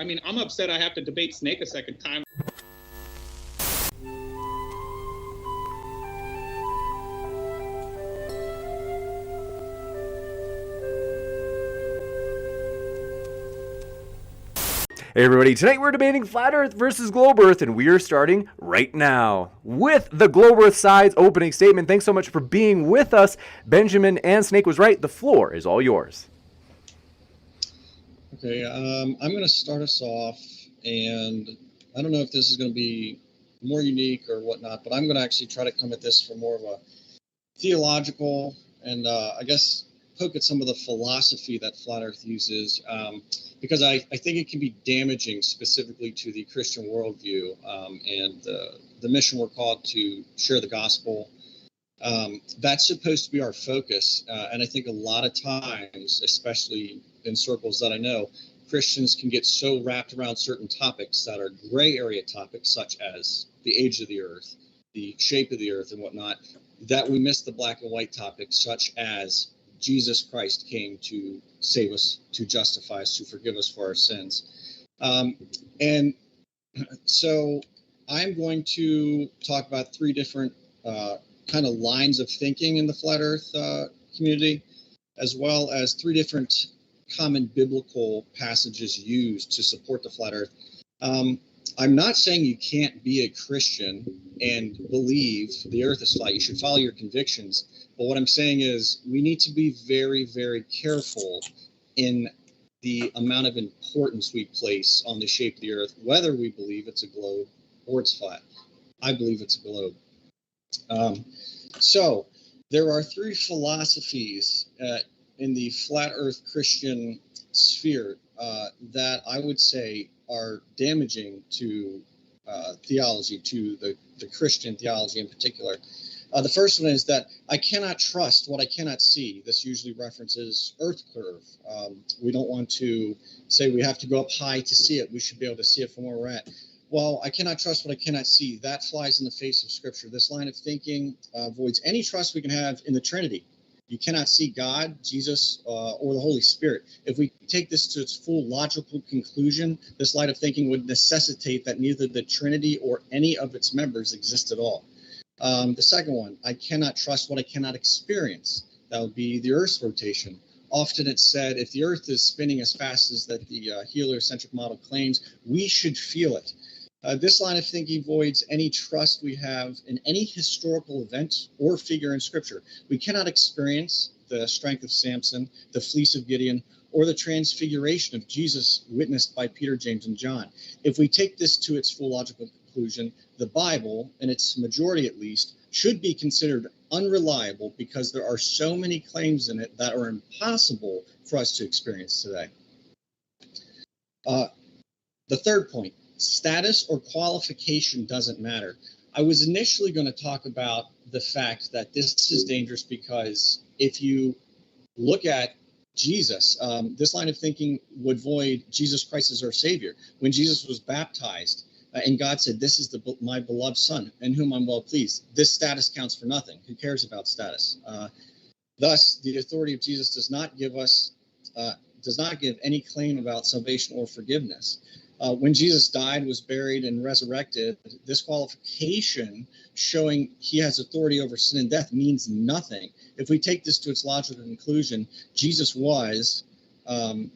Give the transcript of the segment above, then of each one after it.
I mean, I'm upset I have to debate Snake a second time. Hey everybody, tonight we're debating Flat Earth versus Globe Earth, and we are starting right now with the Globe Earth side's opening statement. Thanks so much for being with us. Benjamin and Snake was right. The floor is all yours. Okay, I'm going to start us off, and I don't know if this is going to be more unique or whatnot, but I'm going to actually try to come at this from more of a theological and I guess poke at some of the philosophy that Flat Earth uses, because I think it can be damaging specifically to the Christian worldview and the mission we're called to share the gospel. That's supposed to be our focus, and I think a lot of times, especially in circles that I know, Christians can get so wrapped around certain topics that are gray area topics, such as the age of the earth, the shape of the earth, and whatnot, that we miss the black and white topics, such as Jesus Christ came to save us, to justify us, to forgive us for our sins. And so I'm going to talk about three different kind of lines of thinking in the Flat Earth community, as well as three different common biblical passages used to support the Flat Earth. I'm not saying you can't be a Christian and believe the earth is flat. You should follow your convictions. But what I'm saying is we need to be very, very careful in the amount of importance we place on the shape of the earth, whether we believe it's a globe or it's flat. I believe it's a globe. So there are three philosophies in the flat earth Christian sphere that I would say are damaging to theology, to the Christian theology in particular. The first one is that I cannot trust what I cannot see. This usually references Earth curve. We don't want to say we have to go up high to see it. We should be able to see it from where we're at. Well, I cannot trust what I cannot see. That flies in the face of Scripture. This line of thinking avoids any trust we can have in the Trinity. You cannot see God, Jesus, or the Holy Spirit. If we take this to its full logical conclusion, this line of thinking would necessitate that neither the Trinity or any of its members exist at all. The second one, I cannot trust what I cannot experience. That would be the Earth's rotation. Often it's said if the Earth is spinning as fast as that the heliocentric model claims, we should feel it. This line of thinking voids any trust we have in any historical event or figure in Scripture. We cannot experience the strength of Samson, the fleece of Gideon, or the transfiguration of Jesus witnessed by Peter, James, and John. If we take this to its full logical conclusion, the Bible, in its majority at least, should be considered unreliable because there are so many claims in it that are impossible for us to experience today. The third point, status or qualification doesn't matter. I was initially going to talk about the fact that this is dangerous because if you look at Jesus, this line of thinking would void Jesus Christ as our Savior. When Jesus was baptized and God said, this is my beloved Son in whom I'm well pleased, this status counts for nothing. Who cares about status? Thus, the authority of Jesus does not give any claim about salvation or forgiveness. When Jesus died, was buried, and resurrected, this qualification showing he has authority over sin and death means nothing. If we take this to its logical conclusion, Jesus was, and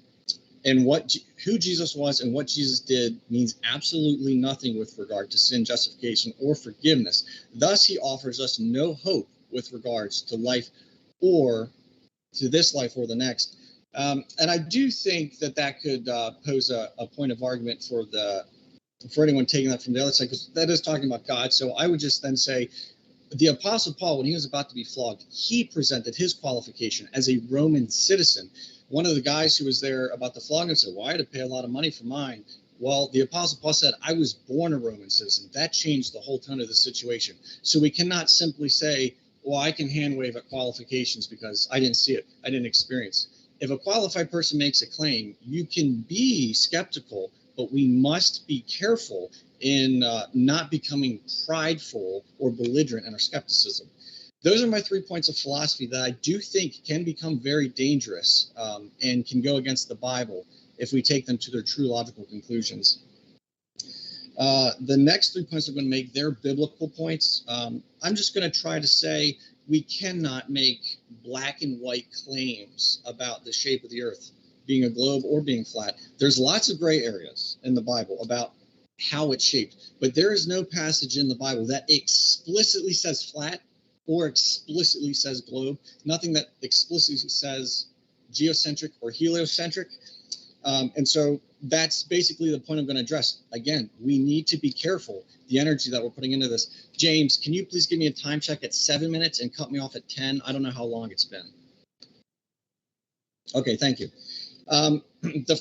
who Jesus was and what Jesus did means absolutely nothing with regard to sin, justification, or forgiveness. Thus, he offers us no hope with regards to life or to this life or the next. And I do think that could pose a point of argument for anyone taking that from the other side, because that is talking about God. So I would just then say the Apostle Paul, when he was about to be flogged, he presented his qualification as a Roman citizen. One of the guys who was there about the flogging said, well, I had to pay a lot of money for mine. Well, the Apostle Paul said, I was born a Roman citizen. That changed the whole tone of the situation. So we cannot simply say, well, I can hand wave at qualifications because I didn't see it. I didn't experience. If a qualified person makes a claim, you can be skeptical, but we must be careful in not becoming prideful or belligerent in our skepticism. Those are my 3 points of philosophy that I do think can become very dangerous and can go against the Bible. if we take them to their true logical conclusions. The next 3 points I'm going to make, they're biblical points. I'm just going to try to say we cannot make black and white claims about the shape of the earth being a globe or being flat. There's lots of gray areas in the Bible about how it's shaped, but there is no passage in the Bible that explicitly says flat or explicitly says globe. Nothing that explicitly says geocentric or heliocentric. And so that's basically the point I'm going to address. Again, we need to be careful the energy that we're putting into this. James, can you please give me a time check at 7 minutes and cut me off at 10? I don't know how long it's been. Okay, thank you. The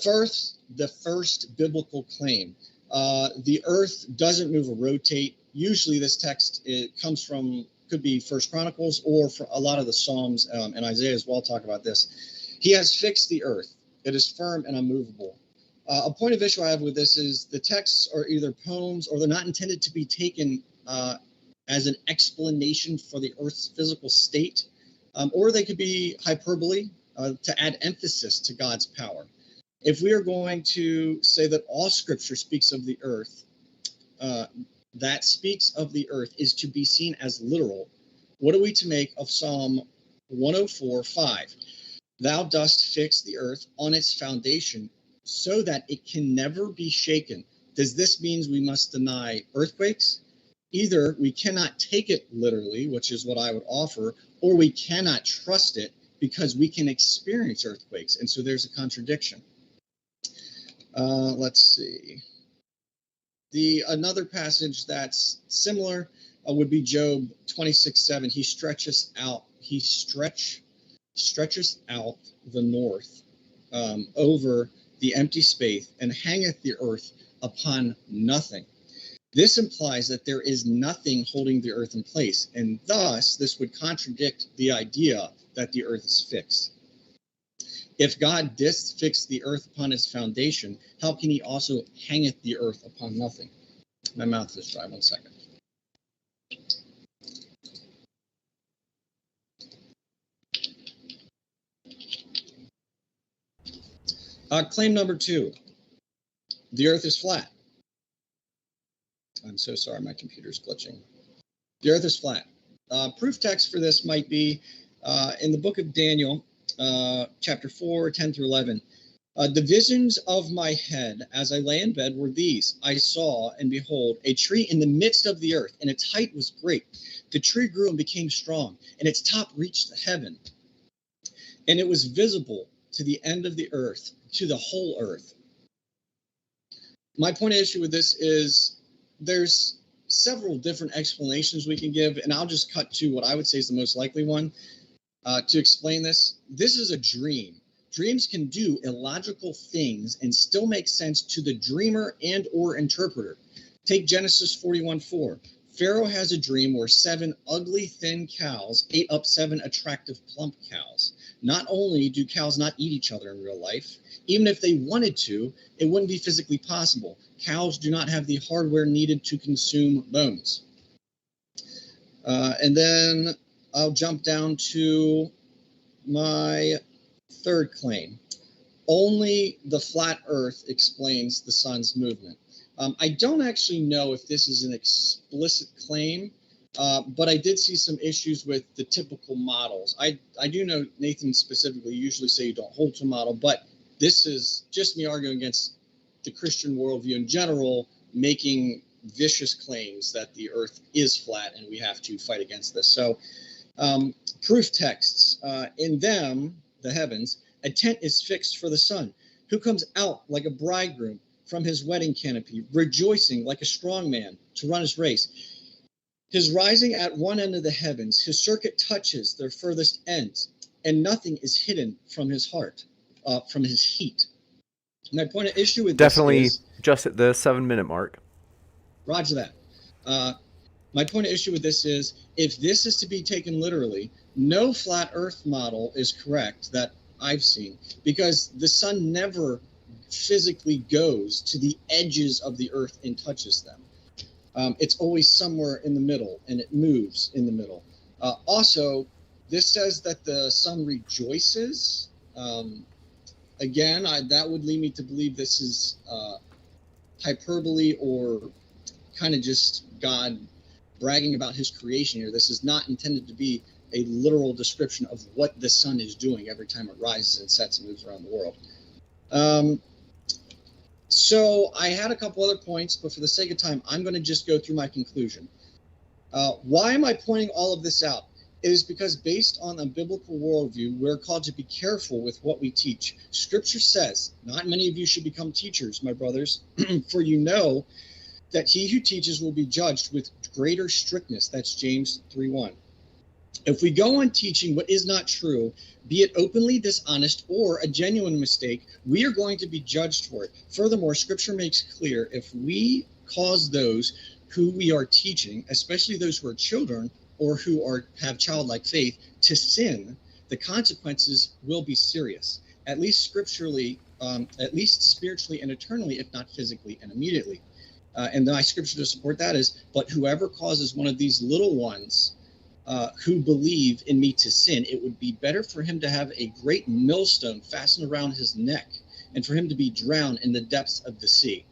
first biblical claim, the earth doesn't move or rotate. Usually this text, it comes from, could be First Chronicles or for a lot of the Psalms, and Isaiah as well talk about this. He has fixed the earth. It is firm and unmovable. A point of issue I have with this is the texts are either poems or they're not intended to be taken as an explanation for the earth's physical state, or they could be hyperbole to add emphasis to God's power. If we are going to say that all scripture speaks of the earth, that speaks of the earth is to be seen as literal, what are we to make of Psalm 104:5? Thou dost fix the earth on its foundation so that it can never be shaken. Does this mean we must deny earthquakes? Either we cannot take it literally, which is what I would offer, or we cannot trust it because we can experience earthquakes. And so there's a contradiction. Let's see. Another passage that's similar would be Job 26:7. He stretches out the north over the empty space and hangeth the earth upon nothing. This implies that there is nothing holding the earth in place, and thus this would contradict the idea that the earth is fixed. If God did fix the earth upon its foundation, how can he also hangeth the earth upon nothing? My mouth is dry. 1 second. Claim number 2. The earth is flat. I'm so sorry, my computer's glitching. The earth is flat. Proof text for this might be in the book of Daniel, chapter 4, 10 through 11. The visions of my head as I lay in bed were these. I saw, and behold, a tree in the midst of the earth, and its height was great. The tree grew and became strong, and its top reached the heaven. And it was visible to the end of the earth, to the whole earth. My point of issue with this is there's several different explanations we can give, and I'll just cut to what I would say is the most likely one to explain this. This is a dream. Dreams can do illogical things and still make sense to the dreamer and or interpreter. Take Genesis 41:4. Pharaoh has a dream where 7 ugly, thin cows ate up 7 attractive, plump cows. Not only do cows not eat each other in real life, even if they wanted to, it wouldn't be physically possible. Cows do not have the hardware needed to consume bones. And then I'll jump down to my third claim. Only the flat earth explains the sun's movement. I don't actually know if this is an explicit claim, but I did see some issues with the typical models. I do know, Nathan specifically, usually say you don't hold to a model, but this is just me arguing against the Christian worldview in general, making vicious claims that the earth is flat and we have to fight against this. So proof texts, in them, the heavens, a tent is fixed for the sun, who comes out like a bridegroom from his wedding canopy, rejoicing like a strong man to run his race. His rising at one end of the heavens, his circuit touches their furthest ends, and nothing is hidden from his heart, from his heat. My point of issue with definitely this is, just at the 7-minute mark. Roger that. My point of issue with this is, if this is to be taken literally, no flat earth model is correct that I've seen, because the sun never physically goes to the edges of the earth and touches them. It's always somewhere in the middle, and it moves in the middle. Also, this says that the sun rejoices. again, that would lead me to believe this is hyperbole or kind of just God bragging about his creation here. This is not intended to be a literal description of what the sun is doing every time it rises and sets and moves around the world. So I had a couple other points, but for the sake of time, I'm going to just go through my conclusion. Why am I pointing all of this out? It is because based on a biblical worldview, we're called to be careful with what we teach. Scripture says, not many of you should become teachers, my brothers, for you know that he who teaches will be judged with greater strictness. That's James 3:1. If we go on teaching what is not true, be it openly dishonest or a genuine mistake, we are going to be judged for it. Furthermore, Scripture makes clear if we cause those who we are teaching, especially those who are children or who have childlike faith, to sin, the consequences will be serious, at least scripturally, at least spiritually and eternally, if not physically and immediately. And my scripture to support that is, but whoever causes one of these little ones who believe in me to sin, it would be better for him to have a great millstone fastened around his neck and for him to be drowned in the depths of the sea.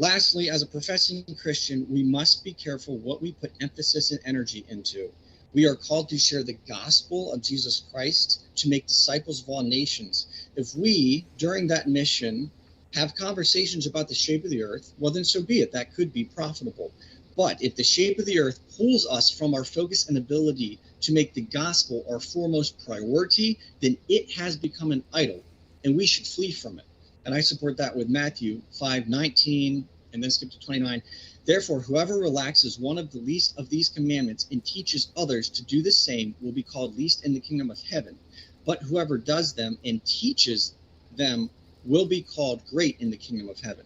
Lastly, as a professing Christian, we must be careful what we put emphasis and energy into. We are called to share the gospel of Jesus Christ, to make disciples of all nations. If we, during that mission, have conversations about the shape of the earth, well, then so be it. That could be profitable. But if the shape of the earth pulls us from our focus and ability to make the gospel our foremost priority, then it has become an idol, and we should flee from it. And I support that with Matthew 5:19, and then skip to 29. Therefore, whoever relaxes one of the least of these commandments and teaches others to do the same will be called least in the kingdom of heaven. But whoever does them and teaches them will be called great in the kingdom of heaven.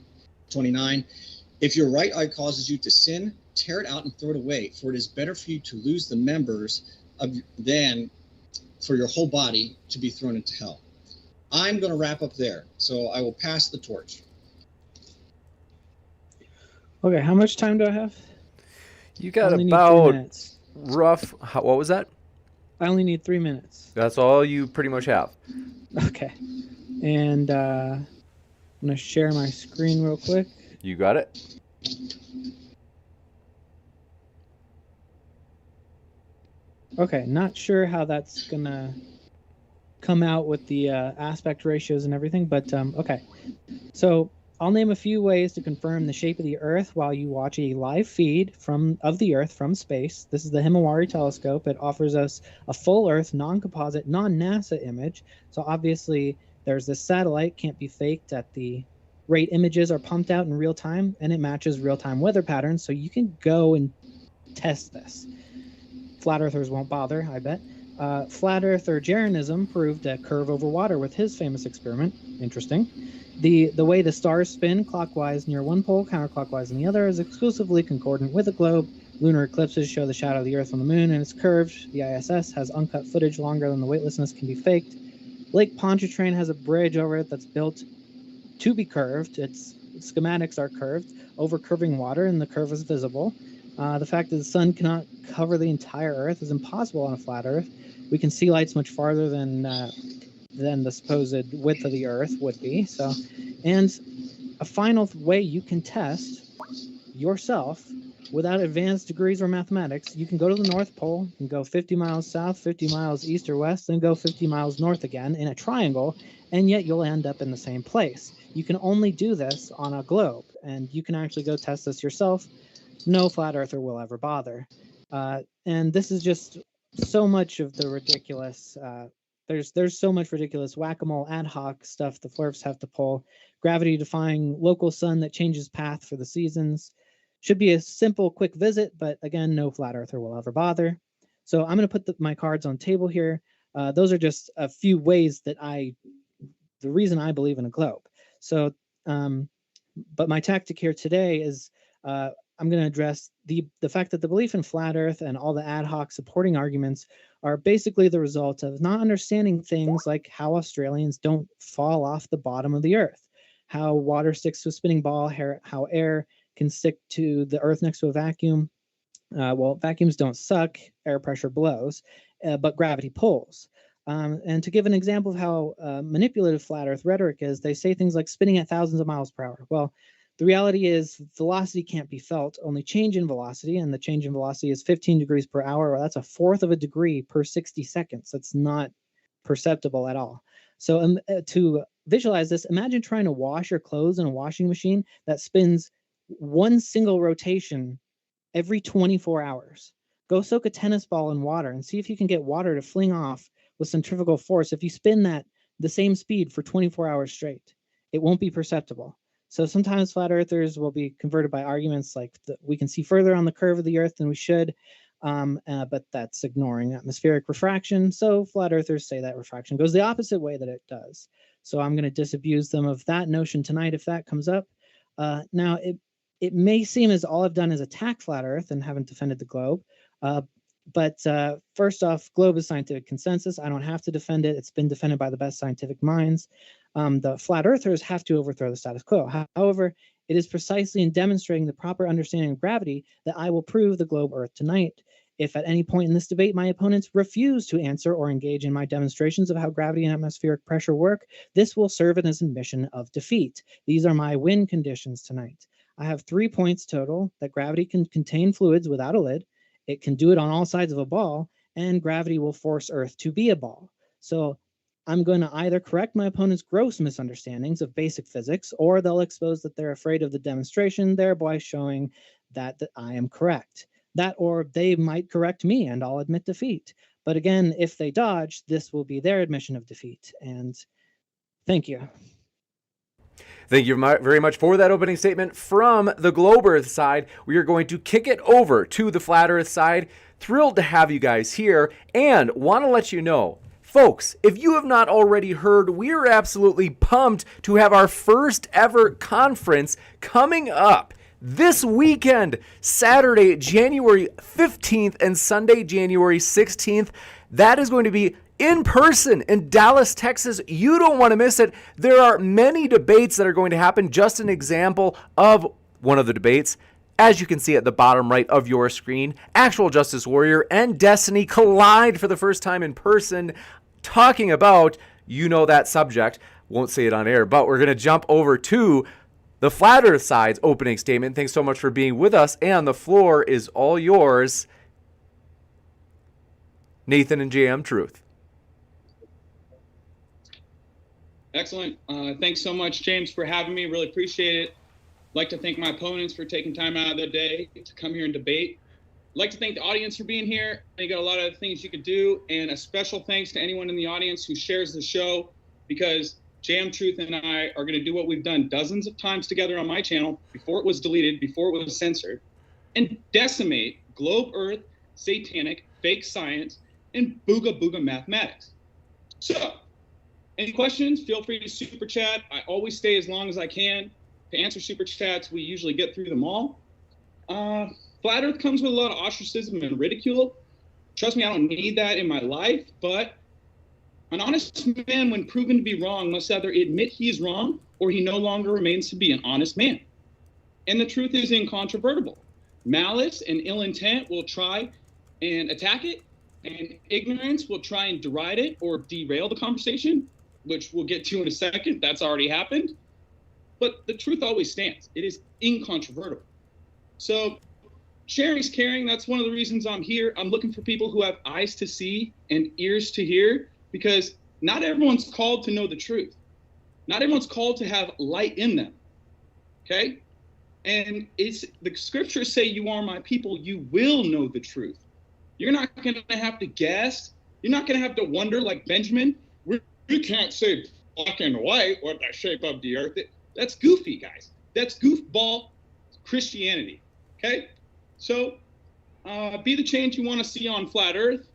29. If your right eye causes you to sin, tear it out and throw it away, for it is better for you to lose the members than for your whole body to be thrown into hell. I'm going to wrap up there, so I will pass the torch. Okay, how much time do I have? You got only about need 3 minutes. what was that? I only need 3 minutes. That's all you pretty much have. Okay. And I'm going to share my screen real quick. You got it? Okay, not sure how that's going to come out with the aspect ratios and everything, but okay. So I'll name a few ways to confirm the shape of the Earth while you watch a live feed of the Earth from space. This is the Himawari telescope. It offers us a full Earth, non-composite, non-NASA image. So obviously there's this satellite, can't be faked at the rate images are pumped out in real time, and it matches real-time weather patterns, so you can go and test this. Flat Earthers won't bother, I bet. Flat Earther Jeranism proved a curve over water with his famous experiment. Interesting. The way the stars spin clockwise near one pole, counterclockwise in the other, is exclusively concordant with a globe. Lunar eclipses show the shadow of the Earth on the moon, and it's curved. The ISS has uncut footage longer than the weightlessness can be faked. Lake Pontchartrain has a bridge over it that's built to be curved. Its schematics are curved, over curving water, and the curve is visible. The fact that the sun cannot cover the entire Earth is impossible on a flat Earth. We can see lights much farther than the supposed width of the Earth would be. So, and a final way you can test yourself without advanced degrees or mathematics, you can go to the North Pole and go 50 miles south, 50 miles east or west, then go 50 miles north again in a triangle, and yet you'll end up in the same place. You can only do this on a globe, and you can actually go test this yourself. No flat earther will ever bother. And this is just so much of the ridiculous. There's so much ridiculous whack-a-mole ad hoc stuff the flurfs have to pull. Gravity-defying local sun that changes path for the seasons. Should be a simple, quick visit, but again, no flat earther will ever bother. So I'm going to put my cards on table here. Those are just a few ways that the reason I believe in a globe. So, but my tactic here today is I'm going to address the fact that the belief in flat earth and all the ad hoc supporting arguments are basically the result of not understanding things like how Australians don't fall off the bottom of the earth, how water sticks to a spinning ball, how air can stick to the earth next to a vacuum. Well, vacuums don't suck, air pressure blows, but gravity pulls. And to give an example of how manipulative flat Earth rhetoric is, they say things like spinning at thousands of miles per hour. Well, the reality is velocity can't be felt, only change in velocity, and the change in velocity is 15 degrees per hour. Well, that's a fourth of a degree per 60 seconds. That's not perceptible at all. So to visualize this, imagine trying to wash your clothes in a washing machine that spins one single rotation every 24 hours. Go soak a tennis ball in water and see if you can get water to fling off with centrifugal force. If you spin that the same speed for 24 hours straight, it won't be perceptible. So sometimes flat earthers will be converted by arguments like we can see further on the curve of the earth than we should, but that's ignoring atmospheric refraction. So flat earthers say that refraction goes the opposite way that it does. So I'm going to disabuse them of that notion tonight if that comes up. Now, it may seem as all I've done is attack flat earth and haven't defended the globe. But first off, globe is scientific consensus. I don't have to defend it. It's been defended by the best scientific minds. The flat earthers have to overthrow the status quo. However, it is precisely in demonstrating the proper understanding of gravity that I will prove the globe Earth tonight. If at any point in this debate my opponents refuse to answer or engage in my demonstrations of how gravity and atmospheric pressure work, this will serve as an admission of defeat. These are my win conditions tonight. I have 3 points total: that gravity can contain fluids without a lid, it can do it on all sides of a ball, and gravity will force Earth to be a ball. So I'm going to either correct my opponent's gross misunderstandings of basic physics, or they'll expose that they're afraid of the demonstration, thereby showing that I am correct. That, or they might correct me and I'll admit defeat. But again, if they dodge, this will be their admission of defeat. And thank you. Thank you very much for that opening statement from the Globe Earth side. We are going to kick it over to the Flat Earth side. Thrilled to have you guys here, and want to let you know, folks, if you have not already heard, we are absolutely pumped to have our first ever conference coming up this weekend, Saturday, January 15th and Sunday, January 16th. That is going to be in person in Dallas, Texas. You don't want to miss it. There are many debates that are going to happen. Just an example of one of the debates, as you can see at the bottom right of your screen, Actual Justice Warrior and Destiny collide for the first time in person, talking about, that subject. Won't say it on air, but we're going to jump over to the Flat Earth side's opening statement. Thanks so much for being with us, and the floor is all yours, Nathan and JM Truth. Excellent. Thanks so much, James, for having me. Really appreciate it. I'd like to thank my opponents for taking time out of their day to come here and debate. I'd like to thank the audience for being here. You got a lot of things you could do, and a special thanks to anyone in the audience who shares the show, because JM Truth and I are going to do what we've done dozens of times together on my channel before it was deleted, before it was censored, and decimate globe Earth, satanic, fake science, and booga booga mathematics. So, any questions, feel free to super chat. I always stay as long as I can to answer super chats. We usually get through them all. Flat Earth comes with a lot of ostracism and ridicule. Trust me, I don't need that in my life, but an honest man, when proven to be wrong, must either admit he is wrong or he no longer remains to be an honest man. And the truth is incontrovertible. Malice and ill intent will try and attack it, and ignorance will try and deride it or derail the conversation, which we'll get to in a second. That's already happened. But the truth always stands. It is incontrovertible. So sharing's caring. That's one of the reasons I'm here. I'm looking for people who have eyes to see and ears to hear, because not everyone's called to know the truth. Not everyone's called to have light in them. Okay? And it's the scriptures say, you are my people, you will know the truth. You're not going to have to guess. You're not going to have to wonder like Benjamin. We can't say black and white what the shape of the earth is. That's goofy, guys. That's goofball Christianity. Okay? So be the change you want to see on flat earth.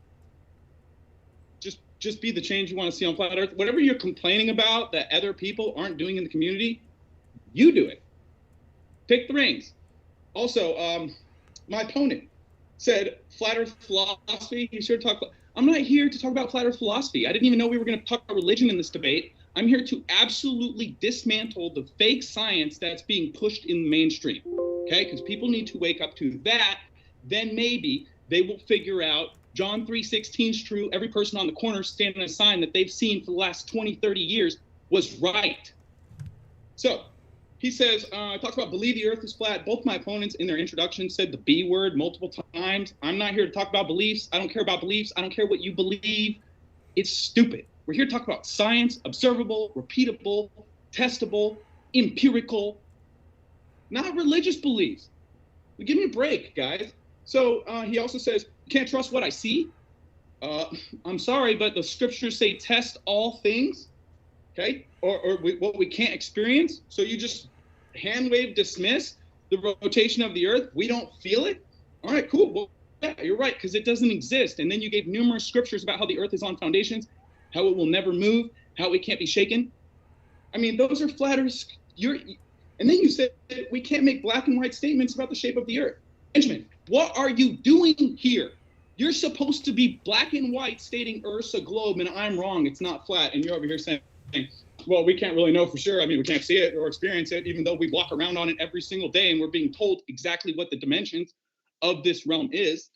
Just be the change you want to see on flat earth. Whatever you're complaining about that other people aren't doing in the community, you do it. Take the reins. Also, my opponent said flat earth philosophy. He's here to talk about. I'm not here to talk about flat earth philosophy. I didn't even know we were going to talk about religion in this debate. I'm here to absolutely dismantle the fake science that's being pushed in the mainstream. Okay? Because people need to wake up to that. Then maybe they will figure out John 3:16 is true. Every person on the corner standing a sign that they've seen for the last 20, 30 years was right. So he says, talks about believe the earth is flat. Both my opponents in their introduction said the B word multiple times. I'm not here to talk about beliefs. I don't care about beliefs. I don't care what you believe. It's stupid. We're here to talk about science, observable, repeatable, testable, empirical, not religious beliefs. Give me a break, guys. So he also says, can't trust what I see. I'm sorry, but the scriptures say test all things, okay? Or what we can't experience. So you just hand wave dismiss the rotation of the earth. We don't feel it. All right, cool. Well, yeah, you're right, because it doesn't exist. And then you gave numerous scriptures about how the earth is on foundations, how it will never move, how it can't be shaken. I mean, those are flat earth. And then you said we can't make black and white statements about the shape of the earth. Benjamin, what are you doing here? You're supposed to be black and white stating Earth's a globe, and I'm wrong, it's not flat. And you're over here saying, well, we can't really know for sure. I mean, we can't see it or experience it, even though we walk around on it every single day, and we're being told exactly what the dimensions of this realm is.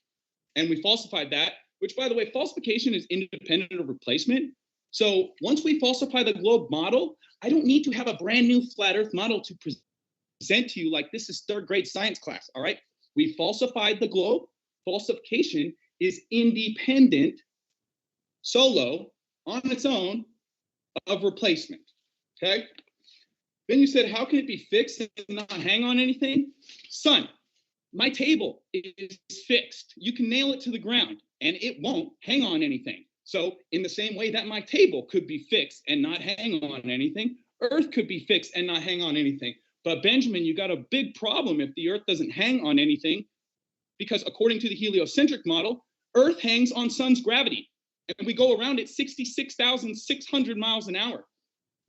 And we falsified that, which, by the way, falsification is independent of replacement. So once we falsify the globe model, I don't need to have a brand new flat Earth model to present to you like this is third grade science class, all right? We falsified the globe. Falsification is independent, solo, on its own, of replacement, okay? Then you said, how can it be fixed and not hang on anything? Son, my table is fixed. You can nail it to the ground and it won't hang on anything. So in the same way that my table could be fixed and not hang on anything, Earth could be fixed and not hang on anything. But Benjamin, you got a big problem if the Earth doesn't hang on anything, because according to the heliocentric model, Earth hangs on sun's gravity, and we go around it 66,600 miles an hour.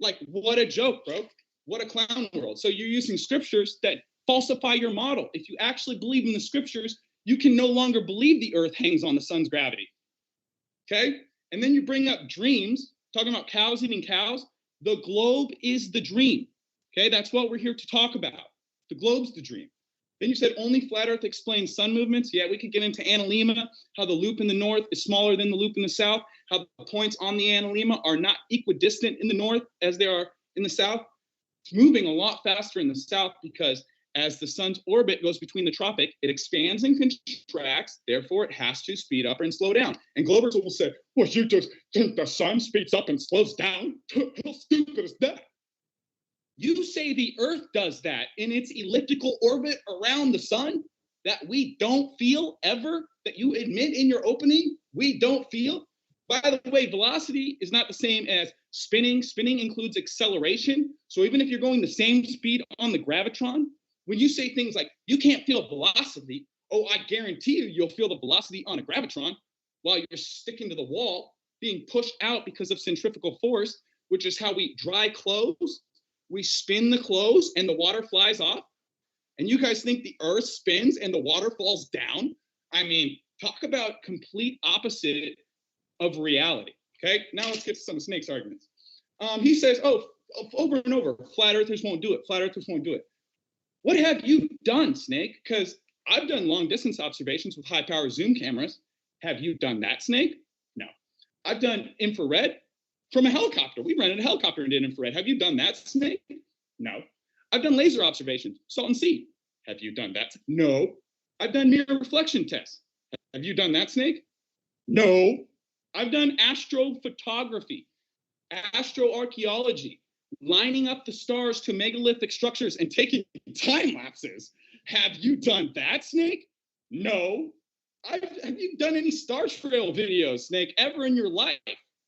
Like, what a joke, bro. What a clown world. So you're using scriptures that falsify your model. If you actually believe in the scriptures, you can no longer believe the Earth hangs on the sun's gravity, okay? And then you bring up dreams, talking about cows eating cows. The globe is the dream, okay? That's what we're here to talk about. The globe's the dream. Then you said only flat Earth explains sun movements. Yeah, we could get into analemma, how the loop in the north is smaller than the loop in the south, how the points on the analemma are not equidistant in the north as they are in the south. It's moving a lot faster in the south because as the sun's orbit goes between the tropic, it expands and contracts. Therefore, it has to speed up and slow down. And Globers will say, well, you just think the sun speeds up and slows down? How stupid is that? You say the Earth does that in its elliptical orbit around the sun that we don't feel ever, that you admit in your opening we don't feel? By the way, velocity is not the same as spinning. Spinning includes acceleration. So even if you're going the same speed on the gravitron, when you say things like, you can't feel velocity, oh, I guarantee you'll feel the velocity on a gravitron while you're sticking to the wall, being pushed out because of centrifugal force, which is how we dry clothes. We spin the clothes and the water flies off. And you guys think the Earth spins and the water falls down? I mean, talk about complete opposite of reality, okay? Now let's get to some of Snake's arguments. He says, oh, over and over, flat earthers won't do it. Flat earthers won't do it. What have you done, Snake? Because I've done long distance observations with high power zoom cameras. Have you done that, Snake? No. I've done infrared from a helicopter. We rented a helicopter and did infrared. Have you done that, Snake? No. I've done laser observations, Salton Sea. Have you done that? No. I've done mirror reflection tests. Have you done that, Snake? No. I've done astrophotography, astroarchaeology, lining up the stars to megalithic structures and taking time lapses. Have you done that, Snake? No. Have you done any Star Trail videos, Snake, ever in your life?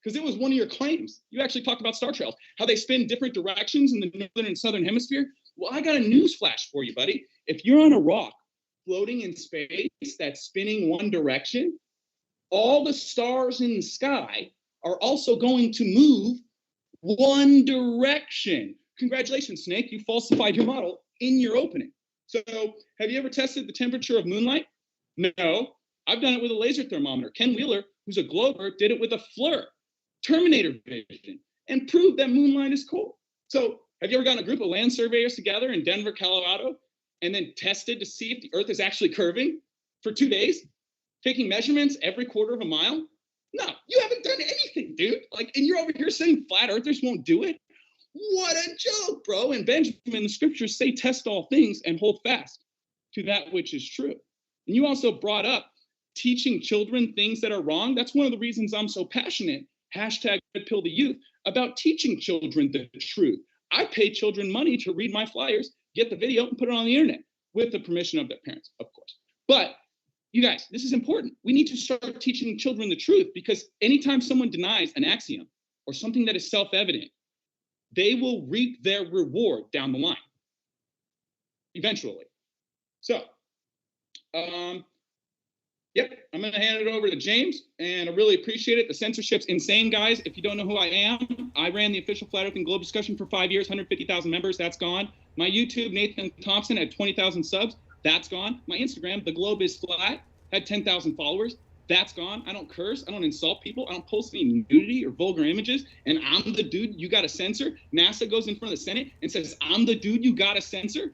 Because it was one of your claims. You actually talked about star trails, how they spin different directions in the northern and southern hemisphere. Well, I got a news flash for you, buddy. If you're on a rock floating in space that's spinning one direction, all the stars in the sky are also going to move one direction. Congratulations, Snake. You falsified your model in your opening. So have you ever tested the temperature of moonlight? No. I've done it with a laser thermometer. Ken Wheeler, who's a glober, did it with a FLIR, Terminator vision, and proved that moonlight is cold. So have you ever gotten a group of land surveyors together in Denver, Colorado, and then tested to see if the Earth is actually curving for 2 days? taking measurements every quarter of a mile? No, you haven't done anything, dude. Like, and you're over here saying flat earthers won't do it? What a joke, bro. And Benjamin, the scriptures say test all things and hold fast to that which is true. And you also brought up teaching children things that are wrong. That's one of the reasons I'm so passionate, hashtag Red Pill the Youth, about teaching children the truth. I pay children money to read my flyers, get the video, and put it on the internet with the permission of their parents, of course. But you guys, this is important. We need to start teaching children the truth, because anytime someone denies an axiom or something that is self-evident, they will reap their reward down the line, eventually. So, yep, I'm going to hand it over to James, and I really appreciate it. The censorship's insane, guys. If you don't know who I am, I ran the official Flat Earth and Globe discussion for 5 years, 150,000 members. That's gone. My YouTube, Nathan Thompson, had 20,000 subs. That's gone. My Instagram, The Globe is Flat, had 10,000 followers. That's gone. I don't curse. I don't insult people. I don't post any nudity or vulgar images. And I'm the dude you got to censor. NASA goes in front of the Senate and says, I'm the dude you got to censor.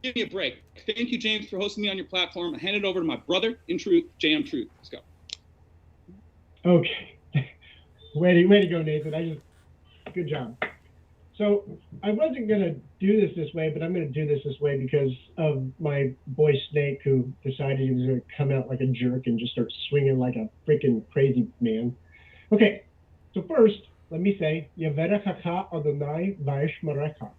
Give me a break. Thank you, James, for hosting me on your platform. I hand it over to my brother in truth, JM Truth. Let's go. Okay. Way to go, Nathan. Good job. So I wasn't going to do this way, but I'm going to do this way because of my boy Snake, who decided he was going to come out like a jerk and just start swinging like a freaking crazy man. Okay, so first, let me say, Yaverechacha Adonai v'yishmerecha.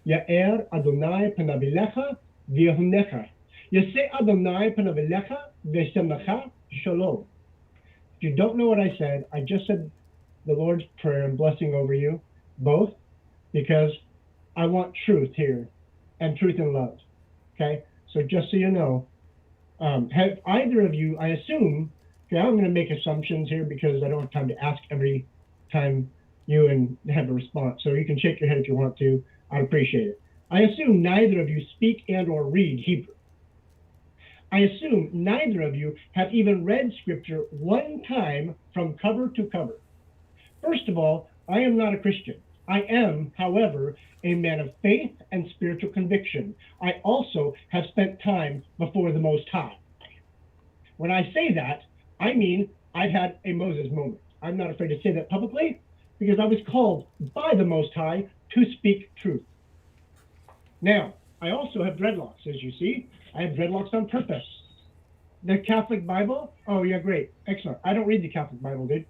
Ya'er Adonai panavilecha v'yehunecha. Yaseh Adonai panavilecha v'semecha shalom. If you don't know what I said, I just said the Lord's Prayer and blessing over you, both, because I want truth here, and truth and love, okay? So just so you know, have either of you, I assume, okay, I'm going to make assumptions here because I don't have time to ask every time you and have a response. So you can shake your head if you want to. I'd appreciate it. I assume neither of you speak and or read Hebrew. I assume neither of you have even read scripture one time from cover to cover. First of all, I am not a Christian. I am, however, a man of faith and spiritual conviction. I also have spent time before the Most High. When I say that, I mean I've had a Moses moment. I'm not afraid to say that publicly because I was called by the Most High to speak truth. Now, I also have dreadlocks, as you see. I have dreadlocks on purpose. The Catholic Bible? Oh, yeah, great. Excellent. I don't read the Catholic Bible, dude.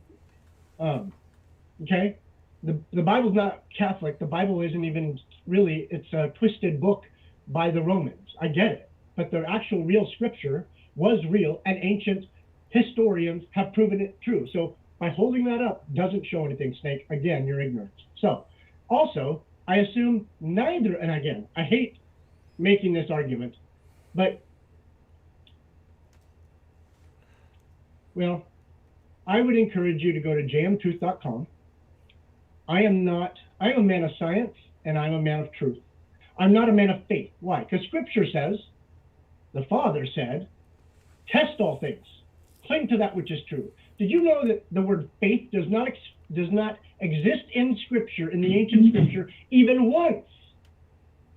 Okay? The Bible's not Catholic. The Bible isn't even really, it's a twisted book by the Romans. I get it. But their actual real scripture was real, and ancient historians have proven it true. So by holding that up doesn't show anything, Snake. Again, you're ignorant. So also, I assume neither, and again, I hate making this argument, but, well, I would encourage you to go to jmtruth.com. I am a man of science, and I'm a man of truth. I'm not a man of faith. Why? Because scripture says, the Father said, test all things, cling to that which is true. Did you know that the word faith does not exist in scripture, in the ancient scripture, even once?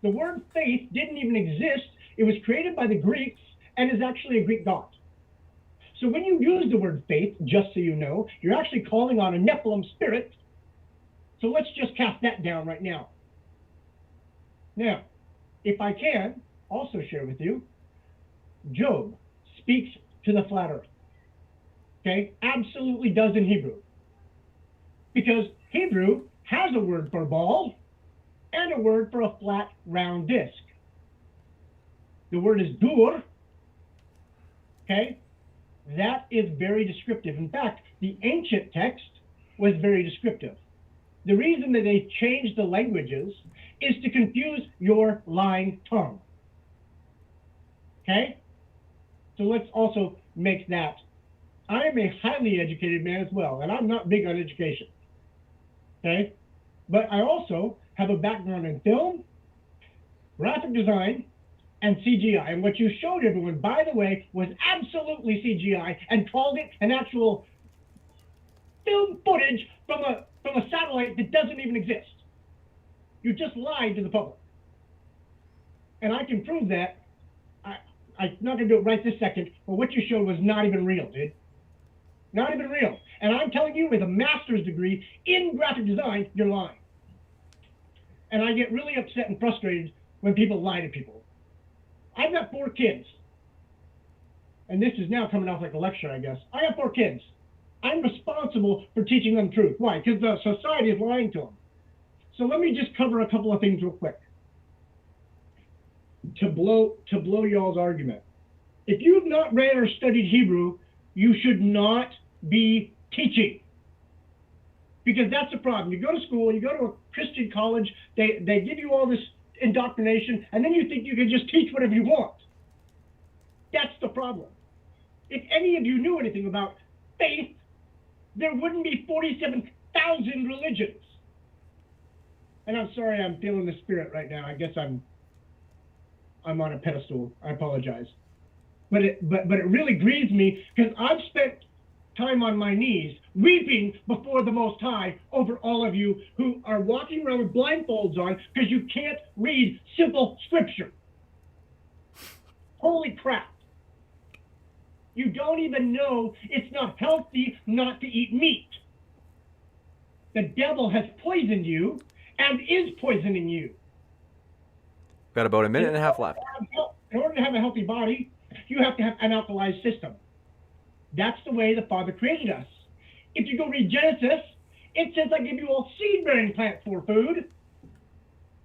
The word faith didn't even exist. It was created by the Greeks and is actually a Greek god. So when you use the word faith, just so you know, you're actually calling on a Nephilim spirit. So let's just cast that down right now. Now, if I can also share with you, Job speaks to the flat earth. Okay, absolutely does in Hebrew. Because Hebrew has a word for ball and a word for a flat, round disc. The word is dur. Okay, that is very descriptive. In fact, the ancient text was very descriptive. The reason that they changed the languages is to confuse your lying tongue. Okay? So let's also make that. I am a highly educated man as well, and I'm not big on education. Okay? But I also have a background in film, graphic design, and CGI. And what you showed everyone, by the way, was absolutely CGI and called it an actual film footage from a satellite that doesn't even exist. You just lied to the public. And I can prove that. I'm not going to do it right this second, but what you showed was not even real, dude. Not even real. And I'm telling you, with a master's degree in graphic design, you're lying. And I get really upset and frustrated when people lie to people. I've got 4 kids. And this is now coming off like a lecture, I guess. I have 4 kids. I'm responsible for teaching them truth. Why? Because the society is lying to them. So let me just cover a couple of things real quick to blow y'all's argument. If you've not read or studied Hebrew, you should not be teaching, because that's the problem. You go to school, you go to a Christian college, they give you all this indoctrination, and then you think you can just teach whatever you want. That's the problem. If any of you knew anything about faith, there wouldn't be 47,000 religions. And I'm sorry, I'm feeling the spirit right now. I guess I'm on a pedestal. I apologize. But it really grieves me, because I've spent time on my knees weeping before the Most High over all of you who are walking around with blindfolds on because you can't read simple scripture. Holy crap. You don't even know it's not healthy not to eat meat. The devil has poisoned you and is poisoning you. Got about a minute and a half left. In order to have a healthy body, you have to have an alkalized system. That's the way the Father created us. If you go read Genesis, it says, I give you all seed-bearing plants for food,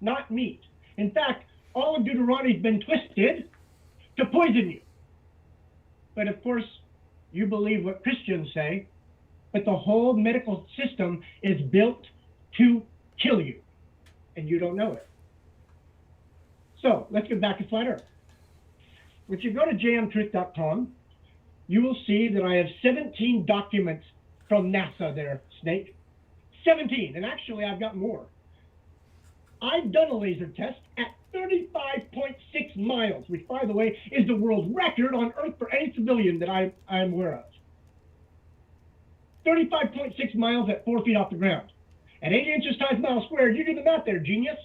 not meat. In fact, all of Deuteronomy's been twisted to poison you. But of course, you believe what Christians say, but the whole medical system is built to kill you, and you don't know it. So let's get back to flat Earth. If you go to jmtruth.com, you will see that I have 17 documents from NASA there, Snake. 17, and actually I've got more. I've done a laser test at 35.6 miles, which, by the way, is the world record on Earth for any civilian that I'm aware of. 35.6 miles at 4 feet off the ground. At 8 inches times mile squared, you do the math there, genius.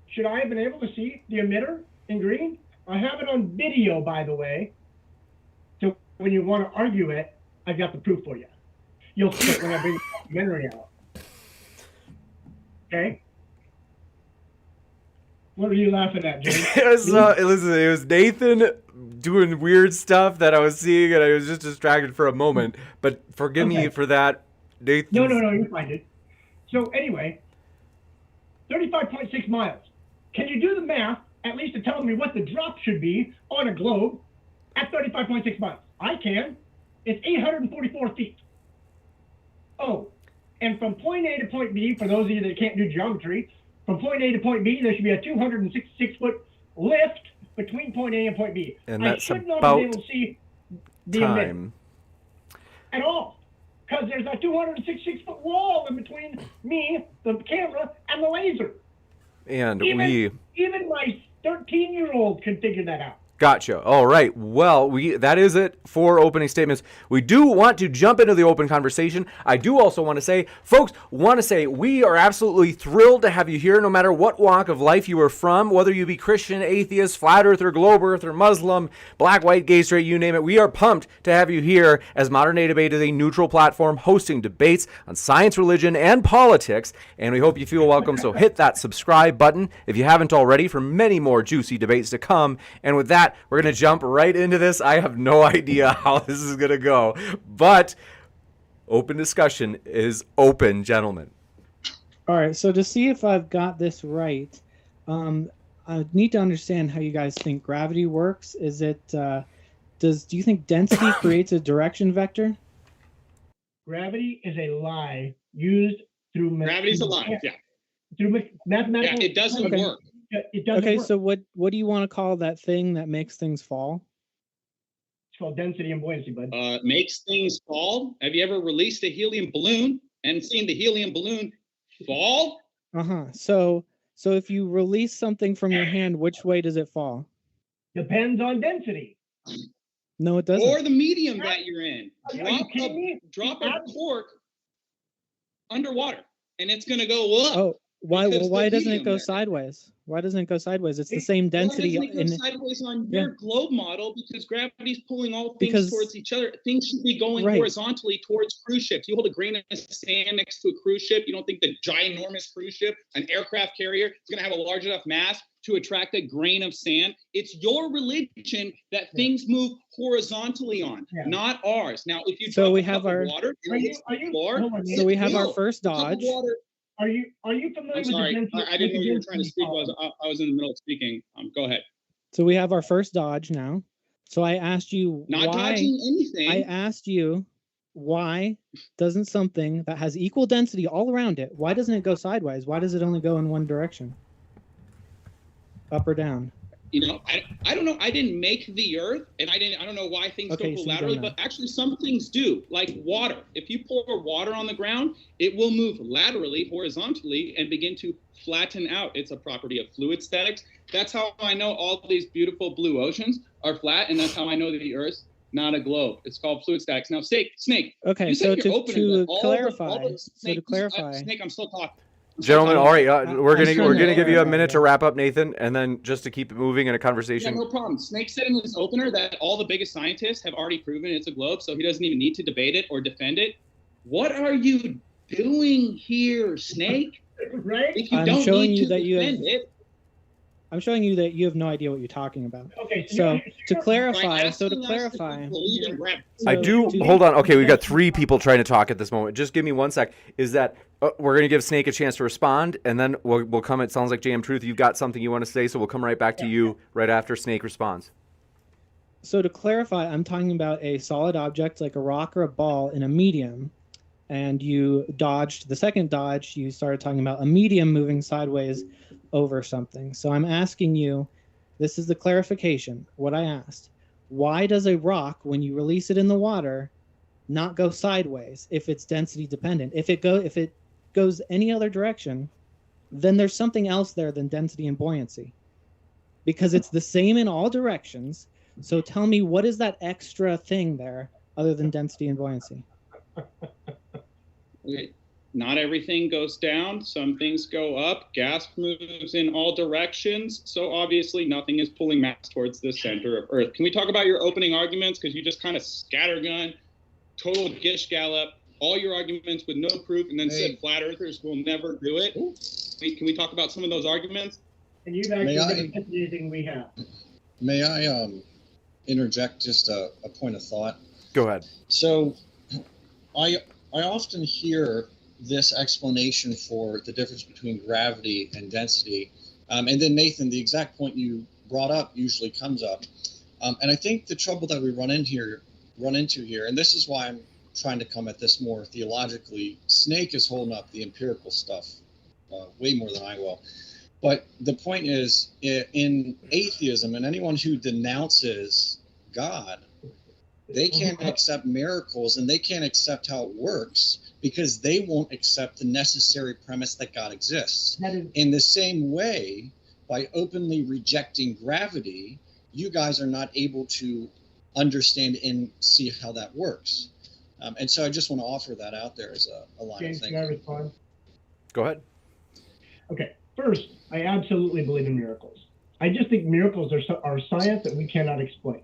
Should I have been able to see the emitter in green? I have it on video, by the way. So when you want to argue it, I've got the proof for you. You'll see it when I bring the documentary out. Okay? What are you laughing at, James? It was Nathan doing weird stuff that I was seeing, and I was just distracted for a moment. But forgive me for that, Nathan. No, you find it. So anyway, 35.6 miles. Can you do the math, at least to tell me what the drop should be on a globe at 35.6 miles? I can. It's 844 feet. Oh, and from point A to point B, for those of you that can't do geometry, from point A to point B, there should be a 266-foot lift between point A and point B. And that's I should not about be able to see the emitter at all, because there's a 266-foot wall in between me, the camera, and the laser. And even my 13-year-old can figure that out. Gotcha. All right. Well, that is it for opening statements. We do want to jump into the open conversation. I do also want to say, folks, we are absolutely thrilled to have you here, no matter what walk of life you are from, whether you be Christian, atheist, flat earther, globe earther, Muslim, black, white, gay, straight, you name it. We are pumped to have you here, as Modern Day Debate is a neutral platform hosting debates on science, religion, and politics. And we hope you feel welcome. So hit that subscribe button if you haven't already for many more juicy debates to come. And with that, we're going to jump right into this. I have no idea how this is going to go, but open discussion is open, gentlemen. All right, so to see if I've got this right, I need to understand how you guys think gravity works. Is it, do you think density creates a direction vector? Gravity is a lie used through... Gravity's a lie, yeah. Through mathematical... Yeah, it doesn't work. It doesn't okay, work. so what do you want to call that thing that makes things fall? It's called density and buoyancy, bud. Makes things fall. Have you ever released a helium balloon and seen the helium balloon fall? So if you release something from your hand, which way does it fall? Depends on density. No, it doesn't. Or the medium that you're in. Are you Drop a cork underwater, and it's going to go up. Oh, Why? Because Well, why the doesn't it medium go there. sideways? Why doesn't it go sideways? It's the same Why density. doesn't it go sideways on your globe model? Because gravity's pulling all things Because- towards each other. Things should be going Right. horizontally towards cruise ships. You hold a grain of sand next to a cruise ship. You don't think the ginormous cruise ship, an aircraft carrier, is going to have a large enough mass to attract a grain of sand? It's your religion that things move horizontally on, not ours. Now, if you So drop we a have cup of our- water, Are you floor, hold on, So we have our will. first The cup of dodge. water- are you familiar I'm with sorry, the density? I didn't know with the you were trying to density speak. column? I was in the middle of speaking. Go ahead. So we have our first dodge now. So I asked you Not why. dodging anything. I asked you why doesn't something that has equal density all around it, why doesn't it go sideways? Why does it only go in one direction? Up or down? You know, I don't know. I didn't make the Earth, and I don't know why things Okay, don't so go you laterally, don't know. but actually some things do, like water. If you pour water on the ground, it will move laterally, horizontally, and begin to flatten out. It's a property of fluid statics. That's how I know all these beautiful blue oceans are flat, and that's how I know that the Earth's not a globe. It's called fluid statics. Now, Snake. Okay, You so said in your to opener that all clarify, the so to Snake, clarify, Snake, I'm still talking. Gentlemen, all right, I'm we're trying gonna to give you a clarify, minute to yeah. wrap up, Nathan, and then just to keep it moving in a Yeah, conversation. no problem. Snake said in his opener that all the biggest scientists have already proven it's a globe, so he doesn't even need to debate it or defend it. What are you doing here, Snake? Right? If you I'm don't showing need you to that you have- defend it, I'm showing you that you have no idea what you're talking about. Okay. So you're- to you're- clarify, so to asking us clarify, if we believe in gravity. so I do. to- Hold on. Okay, we've got 3 people trying to talk at this moment. Just give me 1 sec. Is that we're going to give Snake a chance to respond, and then we'll come. It sounds like JM Truth, you've got something you want to say, so we'll come right back to you right after Snake responds. So to clarify, I'm talking about a solid object like a rock or a ball in a medium, and you dodged the second dodge. You started talking about a medium moving sideways over something. So I'm asking you, this is the clarification. What I asked: why does a rock, when you release it in the water, not go sideways if it's density dependent? If it goes any other direction, then there's something else there than density and buoyancy, because it's the same in all directions. So tell me, what is that extra thing there other than density and buoyancy? Okay. Not everything goes down. Some things go up. Gas moves in all directions. So obviously nothing is pulling mass towards the center of Earth. Can we talk about your opening arguments? Because you just kind of scattergun, total gish gallop, all your arguments with no proof, and then said flat earthers will never do it. Can we talk about some of those arguments? And you've actually May I- been anything we have. May I interject just a point of thought? Go ahead. So I often hear this explanation for the difference between gravity and density. And then Nathan, the exact point you brought up usually comes up. And I think the trouble that we run into here, and this is why I'm trying to come at this more theologically, Snake is holding up the empirical stuff way more than I will. But the point is, in atheism, and anyone who denounces God, they can't accept miracles and they can't accept how it works because they won't accept the necessary premise that God exists. In the same way, by openly rejecting gravity, you guys are not able to understand and see how that works. And so I just want to offer that out there as a line James, of can I thinking. respond? Go ahead. Okay. First, I absolutely believe in miracles. I just think miracles are science that we cannot explain.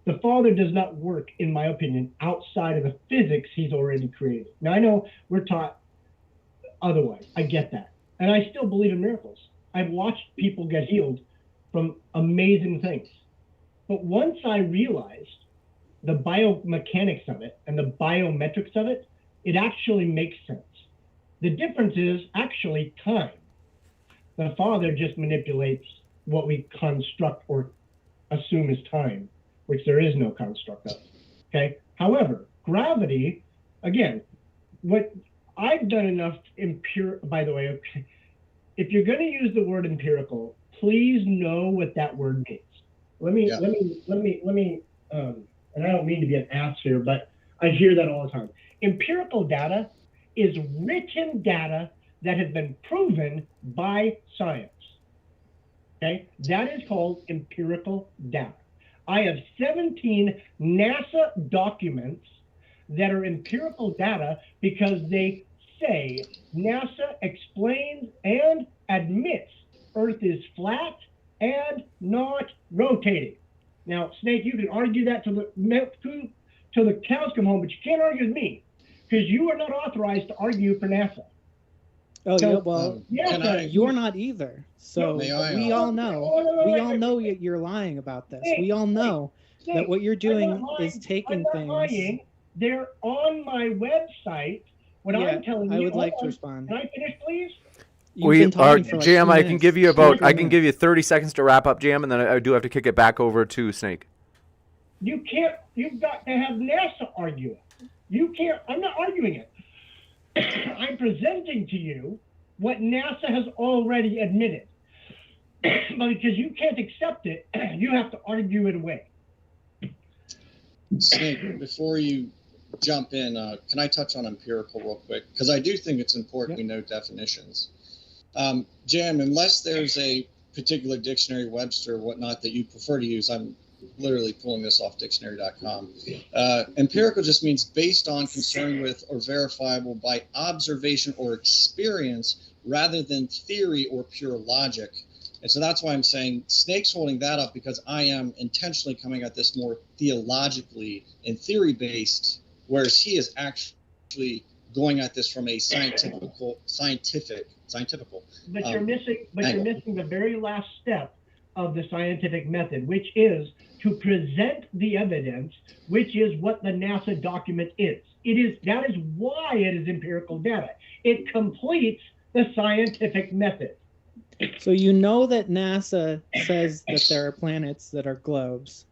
The Father does not work, in my opinion, outside of the physics he's already created. Now, I know we're taught otherwise. I get that. And I still believe in miracles. I've watched people get healed from amazing things. But once I realized the biomechanics of it and the biometrics of it, it actually makes sense. The difference is actually time. The Father just manipulates what we construct or assume is time, which there is no construct of. Okay. However, gravity, again, what I've done enough by the way, okay, if you're going to use the word empirical, please know what that word means. Let me, and I don't mean to be an ass here, but I hear that all the time. Empirical data is written data that has been proven by science. Okay, that is called empirical data. I have 17 NASA documents that are empirical data because they say NASA explains and admits Earth is flat and not rotating. Now, Snake, you can argue that till the cows come home, but you can't argue with me because you are not authorized to argue for NASA. Oh, So, yeah, well, you're not either. So we all know. We all know you're lying about this. We all know that what you're doing is taking things. Lying. They're on my website. What I'm telling you. I would like to respond. Can I finish, please? We are Jam. I can give you I can minutes. give you 30 seconds to wrap up, Jam, and then I do have to kick it back over to Snake. You can't. You've got to have NASA argue it. You can't. I'm not arguing it. I'm presenting to you what NASA has already admitted. But because you can't accept it, you have to argue it away. Snake, before you jump in, can I touch on empirical real quick? Because I do think it's important we know definitions. Jam, unless there's a particular dictionary, Webster, or whatnot, that you prefer to use, I'm literally pulling this off dictionary.com. Empirical just means based on, concerned with, or verifiable by observation or experience rather than theory or pure logic. And so that's why I'm saying Snake's holding that up, because I am intentionally coming at this more theologically and theory-based, whereas he is actually going at this from a scientific. But you're missing the very last step of the scientific method, which is to present the evidence, which is what the NASA document is. That is why it is empirical data. It completes the scientific method. So you know that NASA says that there are planets that are globes.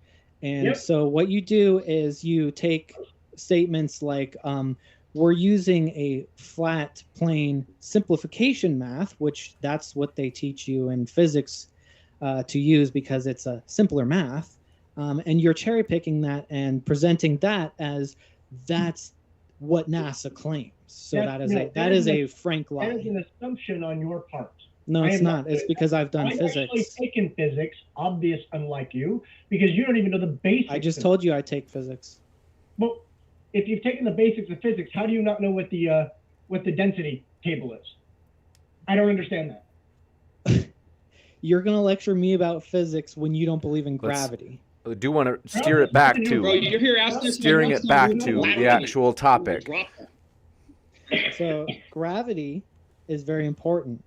And so what you do is you take statements like, we're using a flat plane simplification math, which that's what they teach you in physics to use because it's a simpler math. And you're cherry picking that and presenting that as that's what NASA claims. So that is a frank lie. That is an assumption on your part. No, it's not. It's because I've done physics. I've actually taken physics, obvious, unlike you, because you don't even know the basics. I just told you I take physics. Well, if you've taken the basics of physics, how do you not know what the density table is? I don't understand that. You're gonna lecture me about physics when you don't believe in gravity. I do want to steer it back to Bro, you're here asking steering it back to the actual topic. So gravity is very important.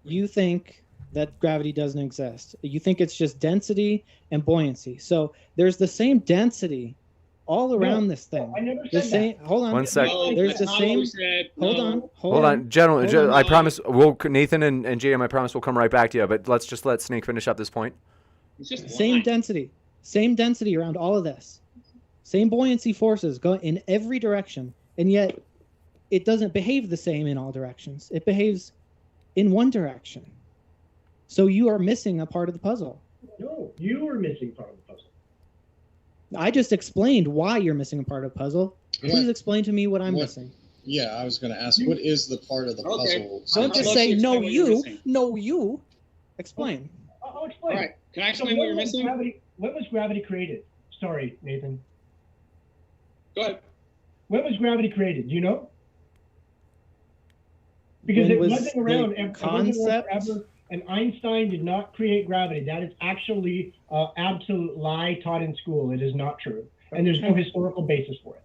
You think that gravity doesn't exist. You think it's just density and buoyancy. So there's the same density all around this thing. I never said that. Hold on. 1 second. No, There's the that's not same. what we said. Hold on, gentlemen. Hold on. I promise. Nathan and JM, I promise we'll come right back to you. But let's just let Snake finish up this point. It's just Same density around all of this. Same buoyancy forces go in every direction, and yet it doesn't behave the same in all directions. It behaves in one direction. So you are missing a part of the puzzle. No, you are missing part of the puzzle. I just explained why you're missing a part of the puzzle. Please explain to me what I'm missing. Yeah, I was going to ask, what is the part of the puzzle? Don't just say, no, you. Explain. I'll explain. All right. Can I explain what you're missing? When was gravity created? Sorry, Nathan. Go ahead. When was gravity created? Do you know? Because it wasn't around forever, and Einstein did not create gravity. That is actually an absolute lie taught in school. It is not true. And there's no historical basis for it.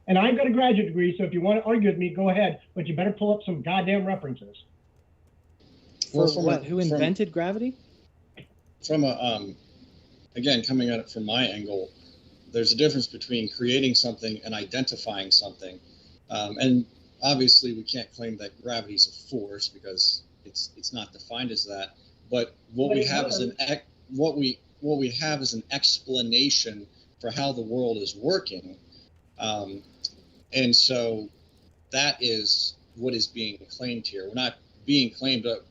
And I've got a graduate degree, so if you want to argue with me, go ahead. But you better pull up some goddamn references. Who invented gravity? From again, coming at it from my angle, there's a difference between creating something and identifying something. And obviously, we can't claim that gravity is a force because it's not defined as that. But what we have is what we have is an explanation for how the world is working, and so that is what is being claimed here. We're not being claimed that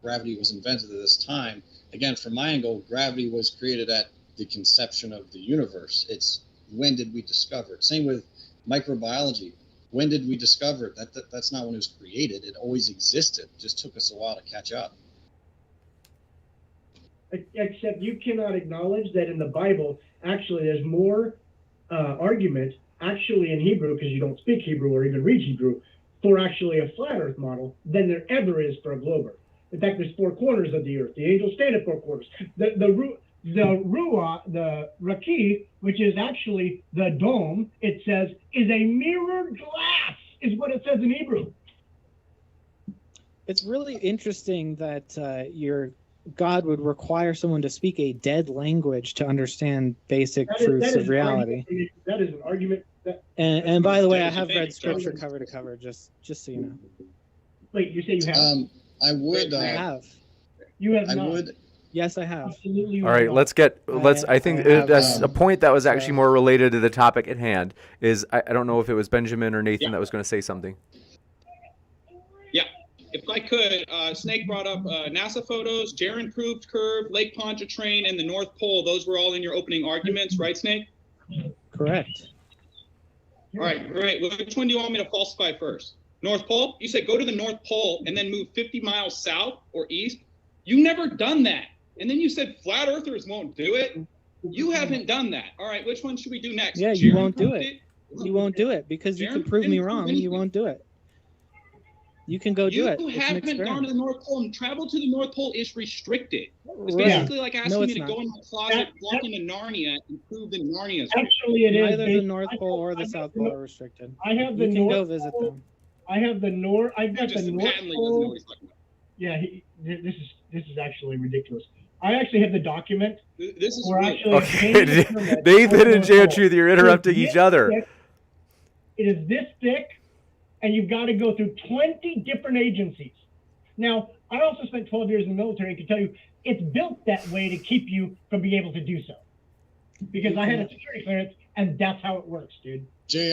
gravity was invented at this time. Again, from my angle, gravity was created at the conception of the universe. It's when did we discover it? Same with microbiology. When did we discover it? That's not when it was created. It always existed. It just took us a while to catch up. Except you cannot acknowledge that in the Bible, actually, there's more argument, actually in Hebrew, because you don't speak Hebrew or even read Hebrew, for actually a flat Earth model than there ever is for a globe Earth. In fact, there's 4 corners of the Earth. The angels stand at 4 corners. The Ruah, the Raki, which is actually the dome, it says, is a mirrored glass, is what it says in Hebrew. It's really interesting that your God would require someone to speak a dead language to understand basic truths of reality. That is an argument. And by the way, I have read scripture cover to cover, just so you know. Wait, you say you have? I would. I have. You have I not. would. Yes, I have. Absolutely. All right, I think that's a point that was actually more related to the topic at hand. I don't know if it was Benjamin or Nathan that was going to say something. Yeah, if I could, Snake brought up NASA photos, Jaron proved curve, Lake Pontchartrain, and the North Pole. Those were all in your opening arguments, right, Snake? Correct. All right, great. Which one do you want me to falsify first? North Pole? You said go to the North Pole and then move 50 miles south or east. You never done that. And then you said flat earthers won't do it. You haven't done that. All right, which one should we do next? Yeah, you won't do it. You won't do it because you can prove me wrong. You won't do it. You can go do it. You haven't gone to the North Pole, and travel to the North Pole is restricted. It's Right. basically like asking me to not. go in my closet, walk into Narnia, and prove that Narnia is. Actually, it is. Neither the North Pole or the South Pole are restricted. I have the You can North go visit Pole. them. I have the North. I've got Just the North patently doesn't know Pole. what he's talking about. Yeah, this is actually ridiculous. I actually have the document. This is where really, actually Okay, obtaining the permit Nathan for the and North Jan Pole. Truth, you're interrupting It is each this other. thick. It is this thick, and you've got to go through 20 different agencies. Now, I also spent 12 years in the military and can tell you it's built that way to keep you from being able to do so. Because I had a security clearance, and that's how it works, dude. Jay,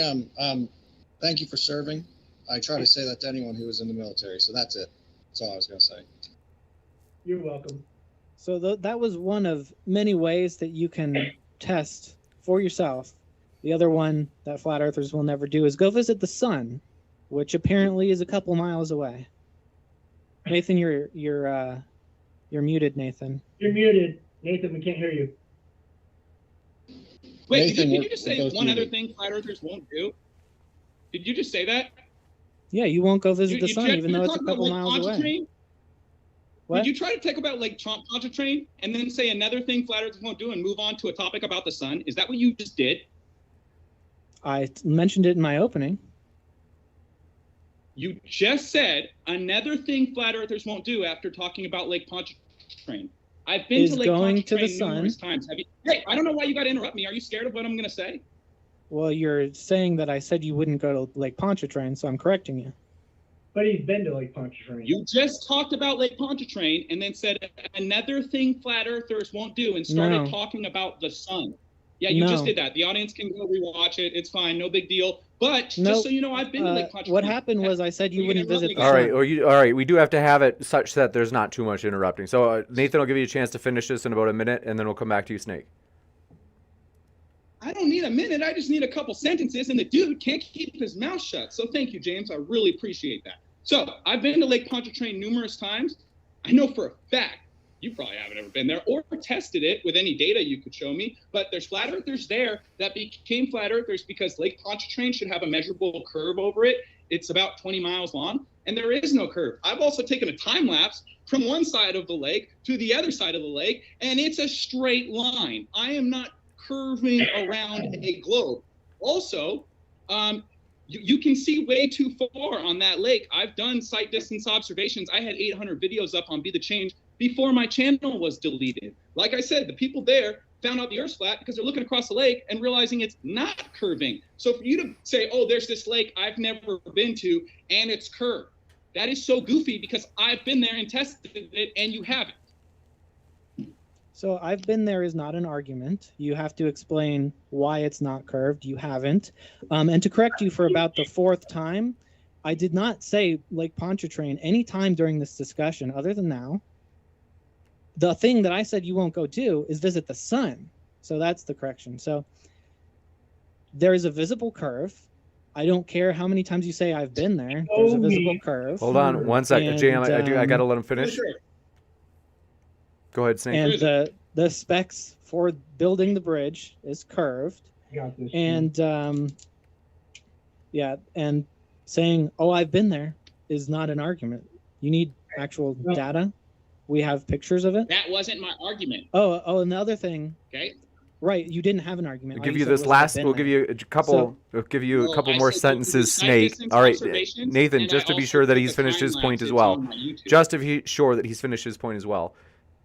thank you for serving. I try to say that to anyone who was in the military, so that's it. That's all I was going to say. You're welcome. So that was one of many ways that you can test for yourself. The other one that flat earthers will never do is go visit the sun, which apparently is a couple miles away. Nathan, you're muted, Nathan. You're muted. Nathan, we can't hear you. Wait, Nathan, did you we're just say both one other muted. thing flat earthers won't do? Did you just say that? Yeah, you won't go visit the sun, just- even you're though it's a talking about couple Lake miles away. Pontchartrain? What? Did you try to talk about Lake Pontchartrain and then say another thing flat earthers won't do and move on to a topic about the sun? Is that what you just did? I mentioned it in my opening. You just said another thing flat earthers won't do after talking about Lake Pontchartrain. I've been Is to Lake going to the Pontchartrain numerous sun. times. Have you? Hey, I don't know why you got to interrupt me. Are you scared of what I'm going to say? Well, you're saying that I said you wouldn't go to Lake Pontchartrain, so I'm correcting you. But he's been to Lake Pontchartrain. You just talked about Lake Pontchartrain and then said another thing flat earthers won't do and started No. talking about the sun. Yeah, you just No. did that. The audience can go rewatch it. It's fine. No big deal. But Nope. just so you know, I've been to Lake Pontchartrain. What happened was I said you You're wouldn't gonna visit the interrupt All me sun. right, all right. We do have to have it such that there's not too much interrupting. So Nathan will give you a chance to finish this in about a minute, and then we'll come back to you, Snake. I don't need a minute. I just need a couple sentences, and the dude can't keep his mouth shut. So thank you, James. I really appreciate that. So I've been to Lake Pontchartrain numerous times. I know for a fact, you probably haven't ever been there or tested it with any data you could show me, but there's flat earthers there that became flat earthers because Lake Pontchartrain should have a measurable curve over it. It's about 20 miles long, and there is no curve. I've also taken a time lapse from one side of the lake to the other side of the lake, and it's a straight line. I am not curving around a globe. Also, you can see way too far on that lake. I've done sight distance observations. I had 800 videos up on Be the Change before my channel was deleted. Like I said, the people there found out the Earth's flat because they're looking across the lake and realizing it's not curving. So for you to say, oh, there's this lake I've never been to and it's curved, that is so goofy because I've been there and tested it and you haven't. So I've been there is not an argument. You have to explain why it's not curved. You haven't. And to correct you for about the fourth time, I did not say Lake Pontchartrain any time during this discussion other than now. The thing that I said you won't go do is visit the sun. So that's the correction. So there is a visible curve. I don't care how many times you say I've been there. There's a visible curve. Hold on one second, And, Jam. I got to let him finish. Sure. Go ahead, Snake. And the specs for building the bridge is curved. Got this. And yeah, and saying, "Oh, I've been there," is not an argument. You need actual data. We have pictures of it. That wasn't my argument. Oh, and the other thing. Okay. Right, you didn't have an argument. We'll give you this last. We'll give you a couple. We'll give you a couple more sentences, Snake. All right, Nathan. Just to be sure that he's finished his point as well. Just to be sure that he's finished his point as well.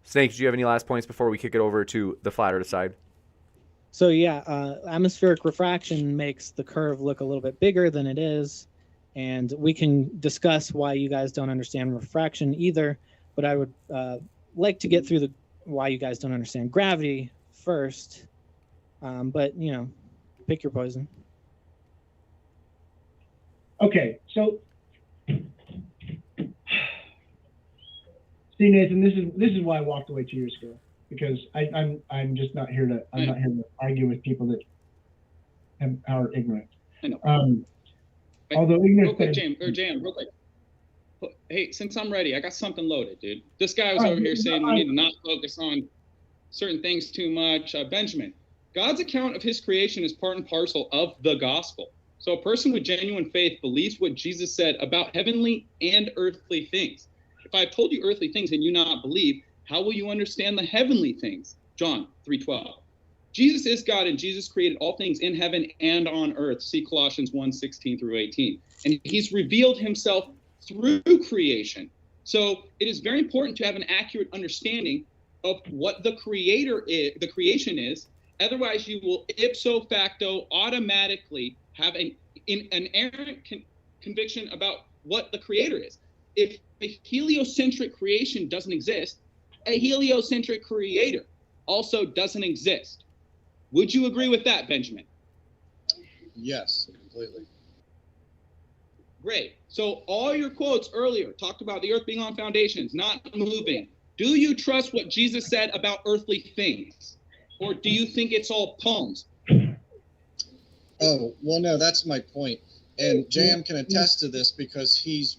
Snake, do you have any last points before we kick it over to the flat Earth side? So yeah, atmospheric refraction makes the curve look a little bit bigger than it is, and we can discuss why you guys don't understand refraction either. But I would like to get through the why you guys don't understand gravity first. But pick your poison. Okay, so see, Nathan, this is why I walked away 2 years ago, because I'm just not here to argue with people that are ignorant. I know. Although ignorance. Real quick, James, real quick. Hey, since I'm ready, I got something loaded, dude. This guy was over here saying we need to not focus on certain things too much. Benjamin, God's account of his creation is part and parcel of the gospel. So a person with genuine faith believes what Jesus said about heavenly and earthly things. If I told you earthly things and you not believe, how will you understand the heavenly things? John 3:12. Jesus is God, and Jesus created all things in heaven and on earth. See Colossians 1:16 through 18. And he's revealed himself through creation. So it is very important to have an accurate understanding of what the creator is, the creation is. Otherwise, you will ipso facto automatically have an errant conviction about what the creator is. If a heliocentric creation doesn't exist, a heliocentric creator also doesn't exist. Would you agree with that, Benjamin? Yes, completely. Great. So all your quotes earlier talked about the earth being on foundations, not moving. Do you trust what Jesus said about earthly things? Or do you think it's all poems? Oh, well, no, that's my point. And JM can attest to this because he's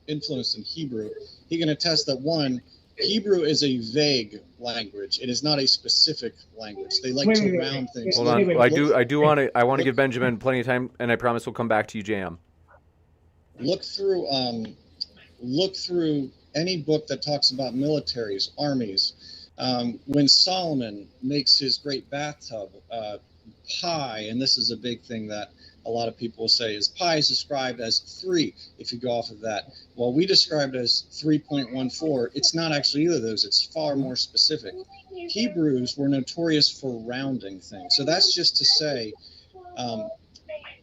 influenced in Hebrew. He can attest that, one, Hebrew is a vague language. It is not a specific language. They like to round things. Hold on. I want to give Benjamin plenty of time, and I promise we'll come back to you, JM. Look through any book that talks about militaries, armies. When Solomon makes his great bathtub, pi, and this is a big thing that a lot of people will say, is pi is described as 3 if you go off of that. Well, we described it as 3.14. It's not actually either of those. It's far more specific. Hebrews were notorious for rounding things. So that's just to say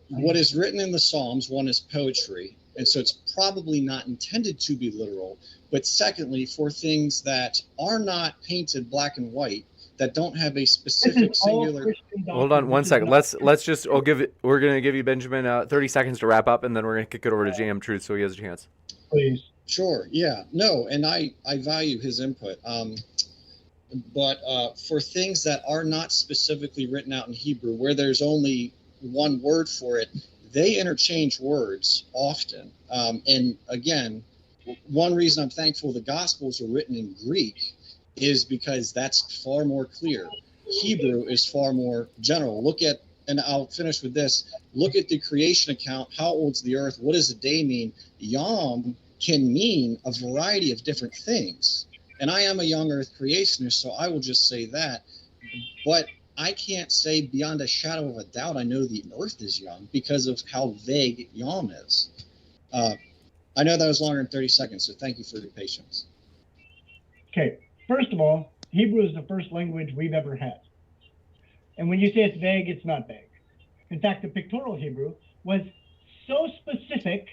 what is written in the Psalms, one, is poetry. And so it's probably not intended to be literal. But secondly, for things that are not painted black and white, that don't have a specific singular. Hold on 1 second. Let's just. We're gonna give you, Benjamin, 30 seconds to wrap up, and then we're gonna kick it over to JM Truth so he has a chance. Please. Sure. Yeah. No. And I value his input. But for things that are not specifically written out in Hebrew, where there's only one word for it, they interchange words often. And again, one reason I'm thankful the Gospels are written in Greek is because that's far more clear. Hebrew is far more general. Look at, and I'll finish with this, look at the creation account. How old's the earth? What does a day mean? Yom can mean a variety of different things. And I am a young earth creationist, so I will just say that. But I can't say beyond a shadow of a doubt I know the earth is young because of how vague Yom is. I know that was longer than 30 seconds, so thank you for your patience. Okay. First of all, Hebrew is the first language we've ever had. And when you say it's vague, it's not vague. In fact, the pictorial Hebrew was so specific,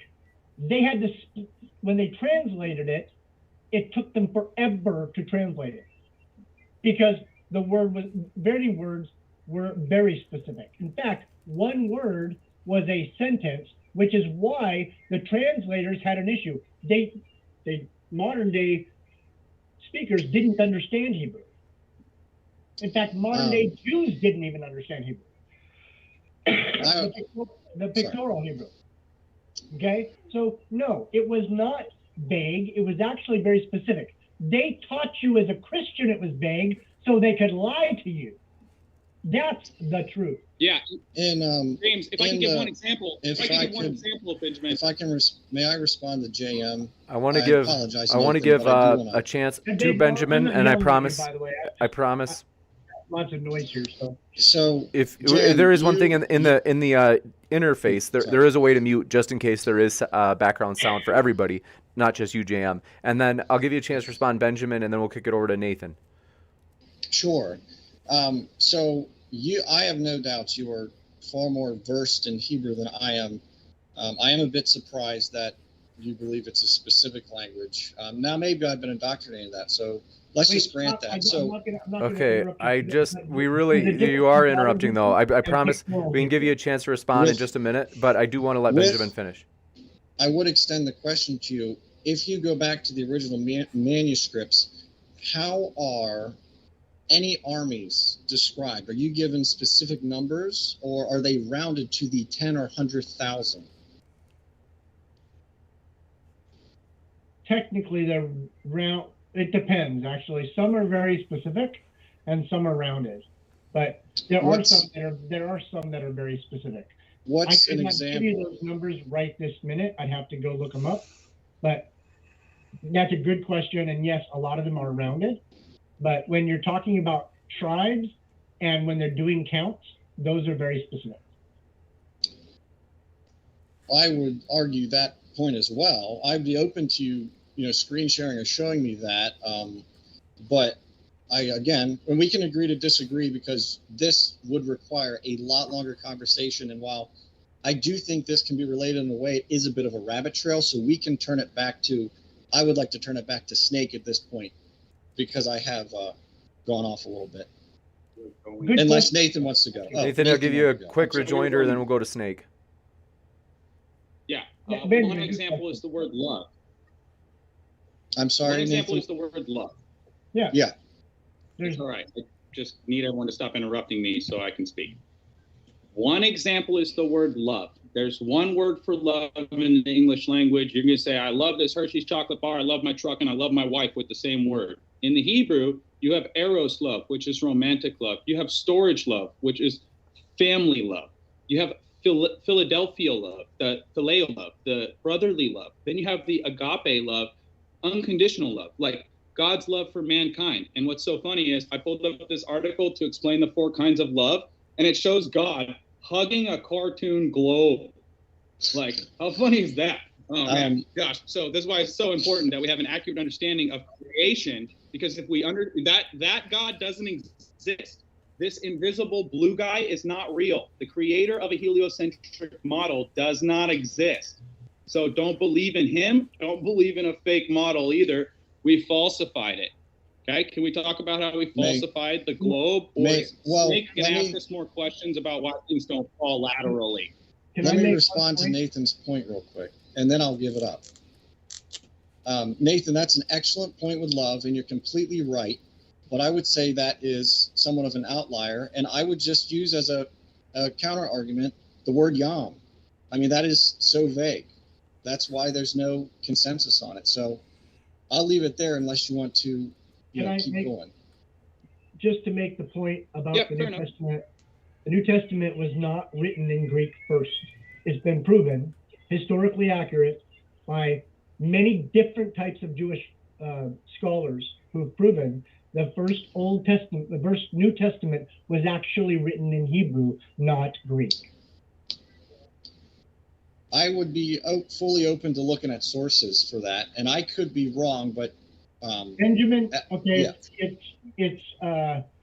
they had to, when they translated it, it took them forever to translate it because very words were very specific. In fact, one word was a sentence, which is why the translators had an issue. They modern day speakers didn't understand Hebrew. In fact, modern day Jews didn't even understand Hebrew. The pictorial Hebrew. Okay, so no, it was not vague. It was actually very specific. They taught you as a Christian it was vague so they could lie to you. That's the truth. Yeah. And James, if I can give one example, Benjamin. If I can, may I respond to JM? I want to give a chance to Benjamin, and I promise. I promise. Lots of noise here, so. So if there is one thing in the interface, there is a way to mute just in case there is background sound for everybody, not just you, JM. And then I'll give you a chance to respond, Benjamin, and then we'll kick it over to Nathan. Sure. So I have no doubts you are far more versed in Hebrew than I am. I am a bit surprised that you believe it's a specific language. Now, maybe I've been indoctrinated in that, so let's just grant that. You are interrupting, though. I promise we can give you a chance to respond in just a minute, but I do want to let Benjamin finish. I would extend the question to you. If you go back to the original manuscripts, how are any armies described? Are you given specific numbers, or are they rounded to the 10 or 100,000? Technically, they're round. It depends, actually. Some are very specific, and some are rounded. But there are some that are very specific. What's an example? I could not give you those numbers right this minute. I'd have to go look them up. But that's a good question, and yes, a lot of them are rounded. But when you're talking about tribes and when they're doing counts, those are very specific. I would argue that point as well. I'd be open to screen sharing or showing me that. But and we can agree to disagree, because this would require a lot longer conversation. And while I do think this can be related in a way, it is a bit of a rabbit trail. So we can turn it back to, I would like to turn it back to Snake at this point, because I have gone off a little bit. Unless Nathan wants to go. Nathan, I'll give you a quick rejoinder, then we'll go to Snake. Yeah. One example is the word love. I'm sorry, One example Nathan? is the word love. Yeah. Yeah. It's all right. I just need everyone to stop interrupting me so I can speak. One example is the word love. There's one word for love in the English language. You're going to say, I love this Hershey's chocolate bar, I love my truck, and I love my wife with the same word. In the Hebrew, you have eros love, which is romantic love. You have storage love, which is family love. You have Philadelphia love, the phileo love, the brotherly love. Then you have the agape love, unconditional love, like God's love for mankind. And what's so funny is I pulled up this article to explain the 4 kinds of love, and it shows God hugging a cartoon globe. Like, how funny is that? Oh, man. Gosh. So this is why it's so important that we have an accurate understanding of creation, because if we that God doesn't exist. This invisible blue guy is not real. The creator of a heliocentric model does not exist. So don't believe in him. Don't believe in a fake model either. We falsified it. Okay, can we talk about how we falsified the globe? Or Snake can ask us more questions about why things don't fall laterally. Let me respond to Nathan's point real quick, and then I'll give it up. Nathan, that's an excellent point with love, and you're completely right. But I would say that is somewhat of an outlier, and I would just use as a counter argument the word yam. I mean, that is so vague. That's why there's no consensus on it. So I'll leave it there unless you want to keep going. Just to make the point about the New Testament, the New Testament was not written in Greek first. It's been proven, historically accurate, by many different types of Jewish scholars who have proven the first New Testament was actually written in Hebrew, not Greek. I would be fully open to looking at sources for that, and I could be wrong, but Benjamin, okay, yeah. It's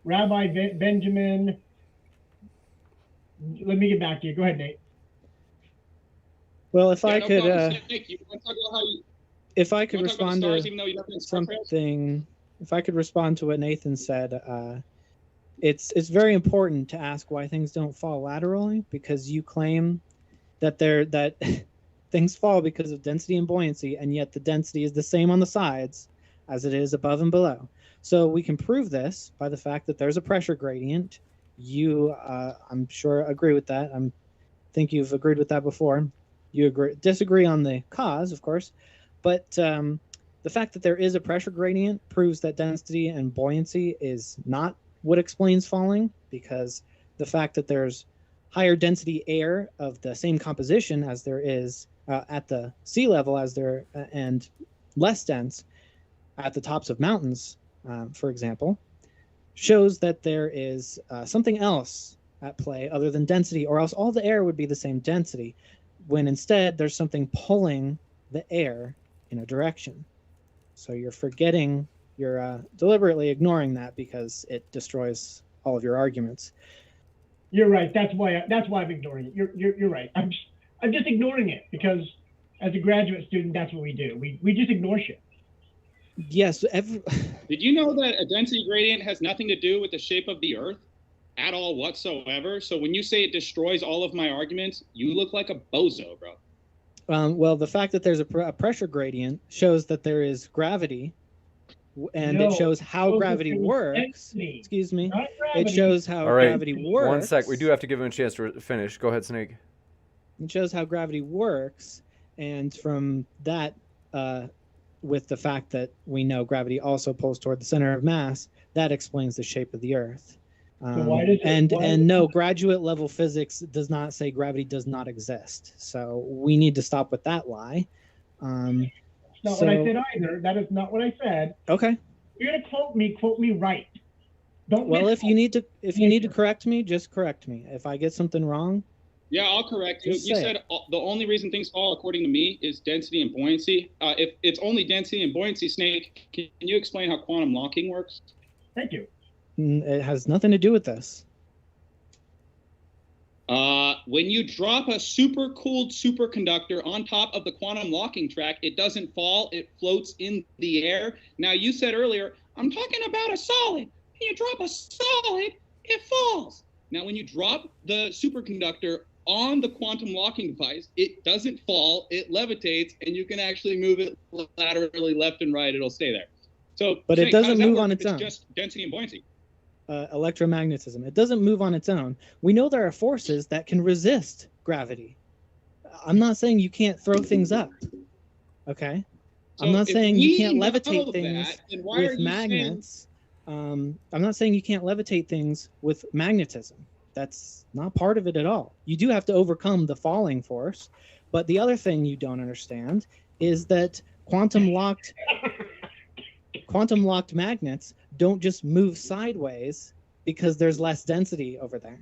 Rabbi Benjamin. Let me get back to you. Go ahead, Nate. Well, if I could respond to something, if I could respond to what Nathan said, it's very important to ask why things don't fall laterally, because you claim that things fall because of density and buoyancy, and yet the density is the same on the sides as it is above and below. So we can prove this by the fact that there's a pressure gradient. You, I'm sure, agree with that. I think you've agreed with that before. You disagree on the cause, of course, but the fact that there is a pressure gradient proves that density and buoyancy is not what explains falling, because the fact that there's higher density air of the same composition as there is at the sea level and less dense at the tops of mountains, for example, shows that there is something else at play other than density, or else all the air would be the same density, when instead there's something pulling the air in a direction. So you're deliberately ignoring that because it destroys all of your arguments. You're right. That's why I'm ignoring it. You're right. I'm just ignoring it because as a graduate student, that's what we do. We just ignore shit. Yes. Did you know that a density gradient has nothing to do with the shape of the Earth at all whatsoever? So when you say it destroys all of my arguments, you look like a bozo, bro. Well, the fact that there's a pressure gradient shows that there is gravity, and it shows how gravity works. Density, excuse me. It shows how gravity works. 1 sec. We do have to give him a chance to finish. Go ahead, Snake. It shows how gravity works, and from that, with the fact that we know gravity also pulls toward the center of mass, that explains the shape of the Earth. No, graduate level physics does not say gravity does not exist. So we need to stop with that lie. That's not what I said either. That is not what I said. Okay. You're gonna quote me right. If you need to correct me, just correct me. If I get something wrong. Yeah, I'll correct you. You said the only reason things fall, according to me, is density and buoyancy. If it's only density and buoyancy, Snake, can you explain how quantum locking works? Thank you. It has nothing to do with this. When you drop a super cooled superconductor on top of the quantum locking track, it doesn't fall, it floats in the air. Now, you said earlier, I'm talking about a solid. When you drop a solid, it falls. Now, when you drop the superconductor on the quantum locking device, it doesn't fall, it levitates, and you can actually move it laterally left and right, it'll stay there. But it doesn't move on its own. It's just density and buoyancy. Electromagnetism. It doesn't move on its own. We know there are forces that can resist gravity. I'm not saying you can't throw things up. Okay? I'm not saying you can't levitate things with magnets. I'm not saying you can't levitate things with magnetism. That's not part of it at all. You do have to overcome the falling force. But the other thing you don't understand is that quantum locked magnets don't just move sideways because there's less density over there.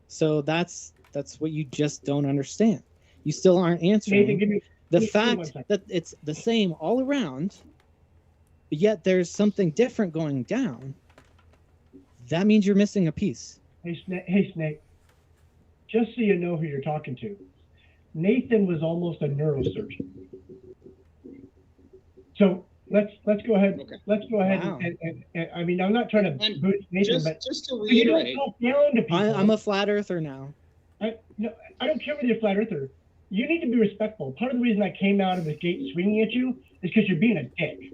So that's what you just don't understand. You still aren't answering the fact that it's the same all around, but yet there's something different going down. That means you're missing a piece. Hey, Snake. Just so you know who you're talking to, Nathan was almost a neurosurgeon. So let's go ahead. Okay. Let's go ahead and I mean, I'm not trying to boost Nathan, but just to reiterate, I'm a flat earther now. I don't care whether you're a flat earther. You need to be respectful. Part of the reason I came out of the gate swinging at you is because you're being a dick.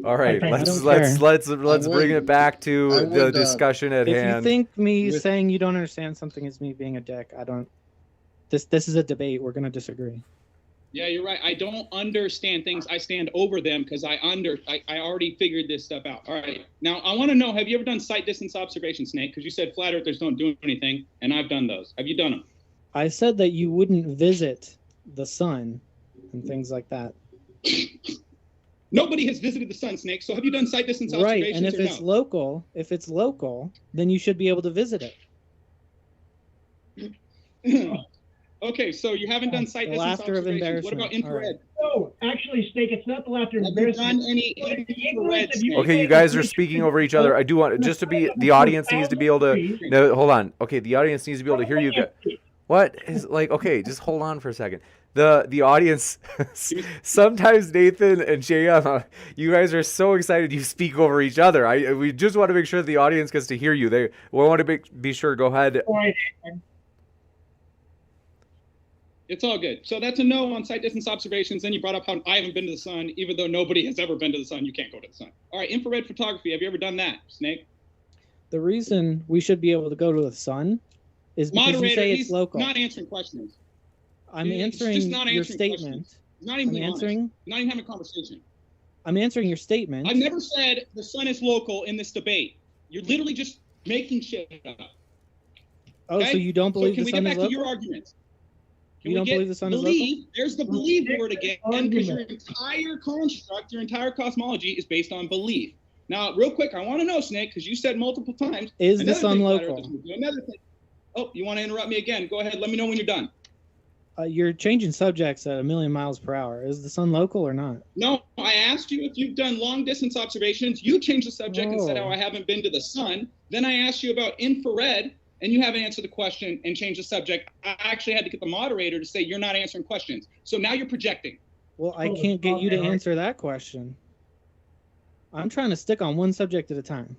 All right, let's bring it back to the discussion at hand. If you think me saying you don't understand something is me being a dick, I don't. This is a debate. We're going to disagree. Yeah, you're right. I don't understand things. I stand over them because I already figured this stuff out. All right. Now, I want to know, have you ever done sight distance observation, Snake? Because you said flat earthers don't do anything, and I've done those. Have you done them? I said that you wouldn't visit the sun and things like that. Nobody has visited the sun, Snake. So have you done sight distance observations? Right, and if it's local, then you should be able to visit it. Okay, so you haven't done sight distance observations. What about infrared? No, actually, Snake, it's not the laughter of embarrassment. Okay, you guys are speaking over each other. I do want just to be the audience needs to be able to. No, hold on. Okay, the audience needs to be able to hear you. What is okay? Just hold on for a second. The audience. Sometimes Nathan and Shaya, you guys are so excited you speak over each other. We just want to make sure the audience gets to hear you. We want to be sure. Go ahead. It's all good. So that's a no on sight distance observations. Then you brought up how I haven't been to the sun, even though nobody has ever been to the sun. You can't go to the sun. All right, infrared photography. Have you ever done that, Snake? The reason we should be able to go to the sun is because you say it's local. Not answering questions. I'm answering your statement. Not even answering. Not even having a conversation. I'm answering your statement. I've never said the sun is local in this debate. You're literally just making shit up. Oh, Okay? so you don't believe can the we sun get is back to local? your arguments? Can You we don't get believe the sun is believe? There's the believe word again, because your Argument. entire construct, your entire cosmology is based on belief. Now, real quick, I want to know, Snake, because you said multiple times. Is the another sun thing flat local? earthers will do, another thing. Oh, you want to interrupt me again? Go ahead. Let me know when you're done. You're changing subjects at 1,000,000 miles per hour. Is the sun local or not? No, I asked you if you've done long distance observations. You changed the subject and said, Oh. "Oh, I haven't been to the sun." Then I asked you about infrared, and you haven't answered the question and changed the subject. I actually had to get the moderator to say you're not answering questions. So now you're projecting. Well, I Oh, can't get you to okay. answer that question. I'm trying to stick on one subject at a time.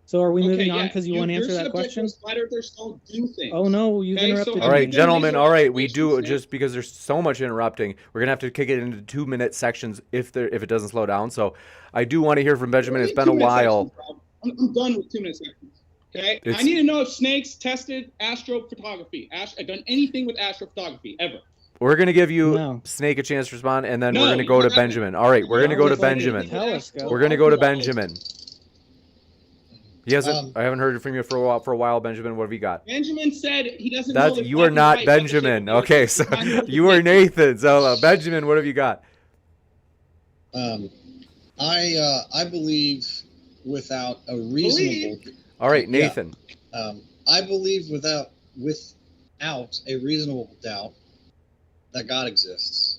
So are we moving on because you want to answer that question? Your subject was flat earthers don't do things. Oh no, you've Okay, so interrupted have All you right, me. done gentlemen. these All right, we do observations, just because there's so much interrupting. We're gonna have to kick it into 2-minute sections if it doesn't slow down. So I do want to hear from Benjamin. It's been a 2-minute while. sections, Rob. I'm done with 2-minute sections. Okay, It's- I need to know if Snakes tested astrophotography. Done anything with astrophotography ever? We're gonna give you No. Snake a chance to respond, and then No, we're gonna go to you haven't. Benjamin. All right, we're gonna go to Sounds like a Benjamin. telescope. We're gonna go to Benjamin. He hasn't. I haven't heard from you for a while, Benjamin. What have you got? Benjamin said he doesn't know. That's if you are black and not white have the Benjamin. shape of Okay, the so earth. you are Nathan. So Benjamin, what have you got? I believe without a reasonable. All right, Yeah. Nathan. I believe without a reasonable doubt that God exists.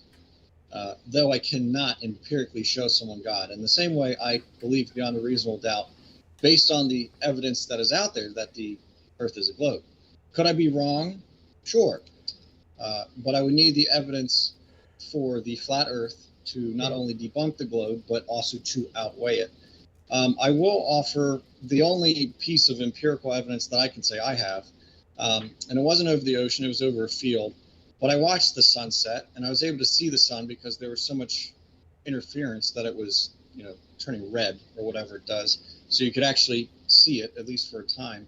Though I cannot empirically show someone God. In the same way, I believe beyond a reasonable doubt, based on the evidence that is out there, that the Earth is a globe. Could I be wrong? Sure. But I would need the evidence for the flat Earth to not only debunk the globe, but also to outweigh it. I will offer the only piece of empirical evidence that I can say I have, and it wasn't over the ocean, it was over a field. But I watched the sunset, and I was able to see the sun because there was so much interference that it was, turning red or whatever it does. So you could actually see it, at least for a time.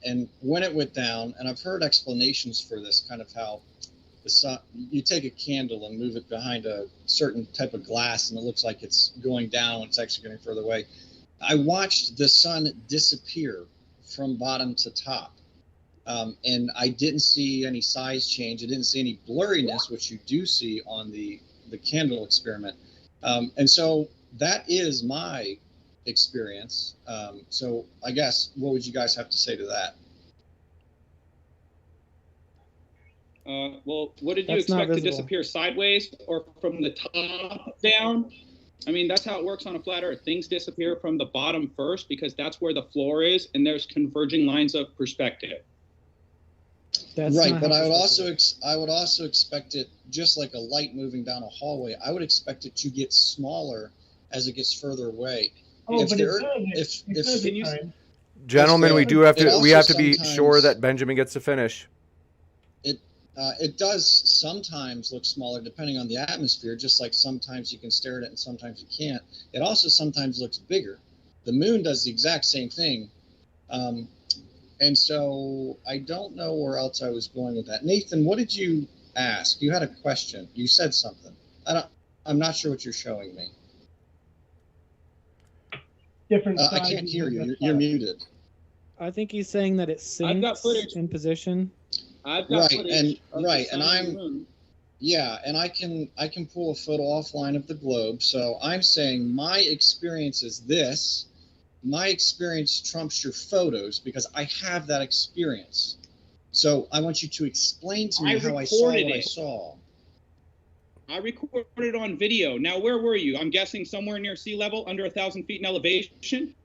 And when it went down, and I've heard explanations for this, kind of how the sun, you take a candle and move it behind a certain type of glass, and it looks like it's going down when it's actually getting further away. I watched the sun disappear from bottom to top. And I didn't see any size change. I didn't see any blurriness, which you do see on the candle experiment. And so that is my experience. So I guess, what would you guys have to say to that? Well, what did you That's not expect to visible. disappear sideways or from the top down? I mean, that's how it works on a flat Earth. Things disappear from the bottom first because that's where the floor is, and there's converging lines of perspective. That's Right, not but how I would perspective also expect it, just like a light moving down a hallway, I would expect it to get smaller as it gets further away. Oh, If but the it Earth- does. if- It does can you- at times. Gentlemen, we do have It to. also We have to be sometimes- sure that Benjamin gets to finish. It does sometimes look smaller depending on the atmosphere, just like sometimes you can stare at it and sometimes you can't. It also sometimes looks bigger. The moon does the exact same thing. And so I don't know where else I was going with that. Nathan, what did you ask? You had a question. You said something. I'm not sure what you're showing me. Different I can't sizes hear of you. the You're sun. muted. I think he's saying that it I've got sinks footage. in position. I've got Right, footage and- of the right, sun and the moon. Yeah, and I can pull a photo offline of the globe. So I'm saying my experience is this. My experience trumps your photos because I have that experience. So I want you to explain to me I how I saw what recorded I it. saw. I recorded it on video. Now, where were you? I'm guessing somewhere near sea level, under 1,000 feet in elevation.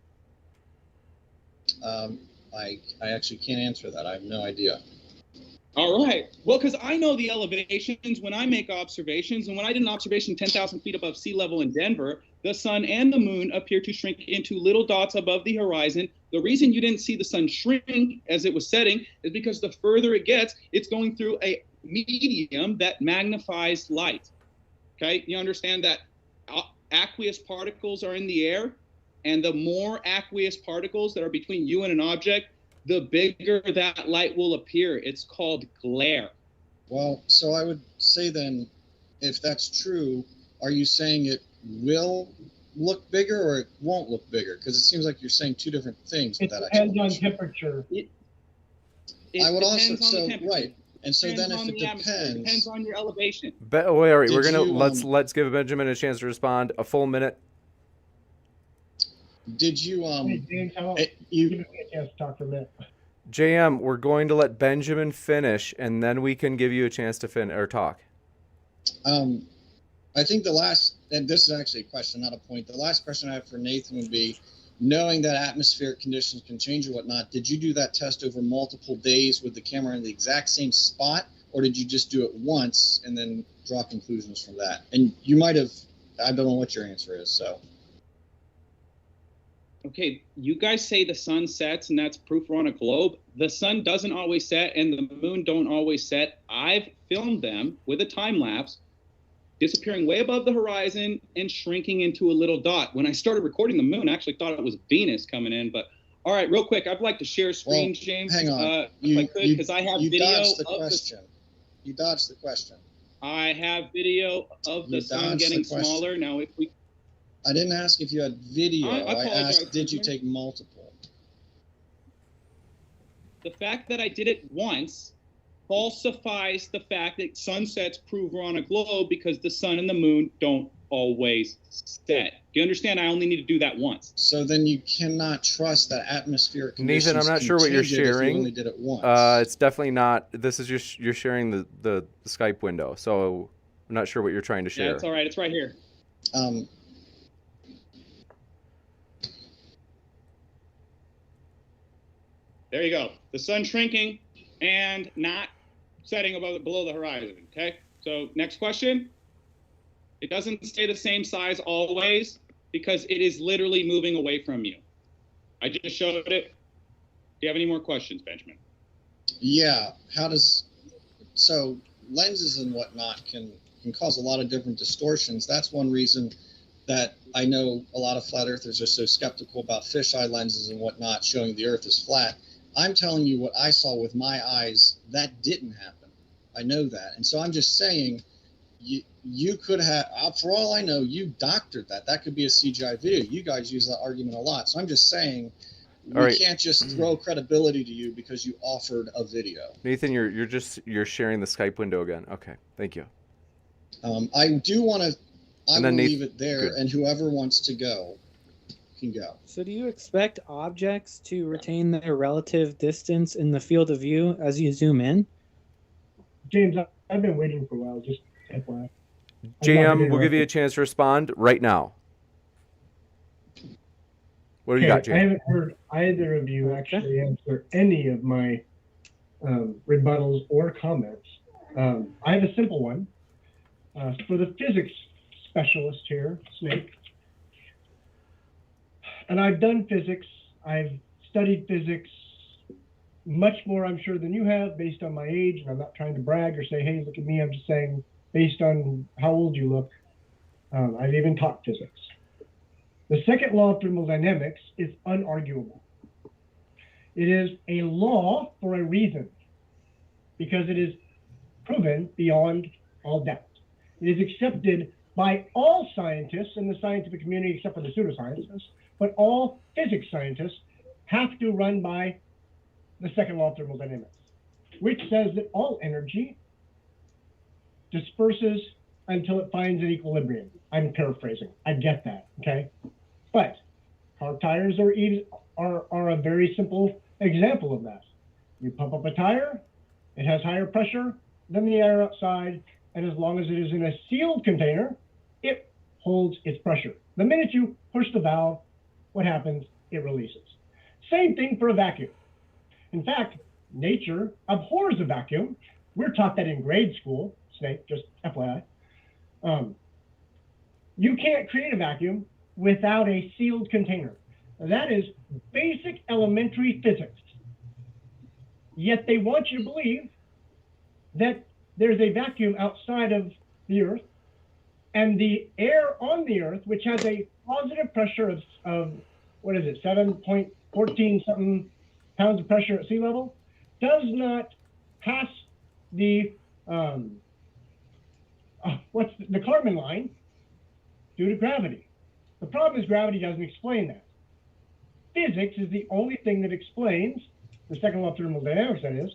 I actually can't answer that. I have no idea. All right. Well, because I know the elevations when I make observations, and when I did an observation 10,000 feet above sea level in Denver, the sun and the moon appear to shrink into little dots above the horizon. The reason you didn't see the sun shrink as it was setting is because the further it gets, it's going through a medium that magnifies light. Okay, you understand that aqueous particles are in the air, and the more aqueous particles that are between you and an object, the bigger that light will appear. It's called glare. Well, so I would say then, if that's true, are you saying it will look bigger or it won't look bigger? Because it seems like you're saying two different things It with that depends on explanation. temperature. It I would also, depends on the so, temperature. right. And so then Depends if on it the atmosphere. It depends depends, on your elevation. Wait, all right, we're Did gonna you, let's give Benjamin a chance to respond. A full minute. did you, Hey, James, how about you, give me a chance to talk for a minute? JM, we're going to let Benjamin finish, and then we can give you a chance to talk. I think the last, and this is actually a question, not a point. The last question I have for Nathan would be, knowing that atmospheric conditions can change or whatnot, did you do that test over multiple days with the camera in the exact same spot, or did you just do it once and then draw conclusions from that? And you might have, I don't know what your answer is, so. Okay, you guys say the sun sets and that's proof we're on a globe. The sun doesn't always set and the moon don't always set. I've filmed them with a time lapse, disappearing way above the horizon and shrinking into a little dot. When I started recording the moon, I actually thought it was Venus coming in. But all right, real quick, I'd like to share screen, Well, James, hang on. if I could, because I have you video dodged the of question. You dodged the question. I have video of the You sun dodged the getting question. smaller. Now, if we I didn't ask if you had video. I I apologize, asked, did you Benjamin. take multiple? the fact that I did it once falsifies the fact that sunsets prove we're on a globe because the sun and the moon don't always set. Do you understand? I only need to do that once. So then you cannot trust that atmospheric conditions. Nathan, I'm not can sure what you're change it if you sharing. only did it once. It's definitely not. This is you're sharing the Skype window, so I'm not sure what you're trying to share. Yeah, it's all right. It's right here. There you go. The sun shrinking and not setting below the horizon. Okay. So next question. It doesn't stay the same size always because it is literally moving away from you. I just showed it. Do you have any more questions, Benjamin? Yeah. So lenses and whatnot can cause a lot of different distortions. That's one reason that I know a lot of flat earthers are so skeptical about fisheye lenses and whatnot showing the earth is flat. I'm telling you what I saw with my eyes, that didn't happen. I know that. And so I'm just saying, you could have, for all I know, you doctored that. That could be a CGI video. You guys use that argument a lot. So I'm just saying, we can't just throw credibility to you because you offered a video. Nathan, you're sharing the Skype window again. Okay, thank you. I do want to, I will leave it there, good. and whoever wants to go can go. So do you expect objects to retain their relative distance in the field of view as you zoom in? James, I've been waiting for a while. Just FYI. JM, we'll give you a chance to respond right now. What do you got, JM? I haven't heard either of you actually answer any of my rebuttals or comments. I have a simple one. For the physics specialist here, Snake, and I've done physics. I've studied physics much more, I'm sure, than you have based on my age. And I'm not trying to brag or say, hey, look at me. I'm just saying based on how old you look. I've even taught physics. The second law of thermodynamics is unarguable. It is a law for a reason because it is proven beyond all doubt. It is accepted by all scientists in the scientific community except for the pseudoscientists, but all physics scientists have to run by the second law of thermodynamics, which says that all energy disperses until it finds an equilibrium. I'm paraphrasing. I get that, okay? But car tires are a very simple example of that. You pump up a tire, it has higher pressure than the air outside, and as long as it is in a sealed container, it holds its pressure. The minute you push the valve, what happens? It releases. Same thing for a vacuum. In fact, nature abhors a vacuum. We're taught that in grade school, Snake, just FYI. You can't create a vacuum without a sealed container. That is basic elementary physics. Yet they want you to believe that there's a vacuum outside of the Earth, and the air on the Earth, which has a positive pressure of what is it, 7.14 something pounds of pressure at sea level, does not pass the the Kármán line due to gravity. The problem is gravity doesn't explain that. Physics is the only thing that explains the second law of thermodynamics, that is,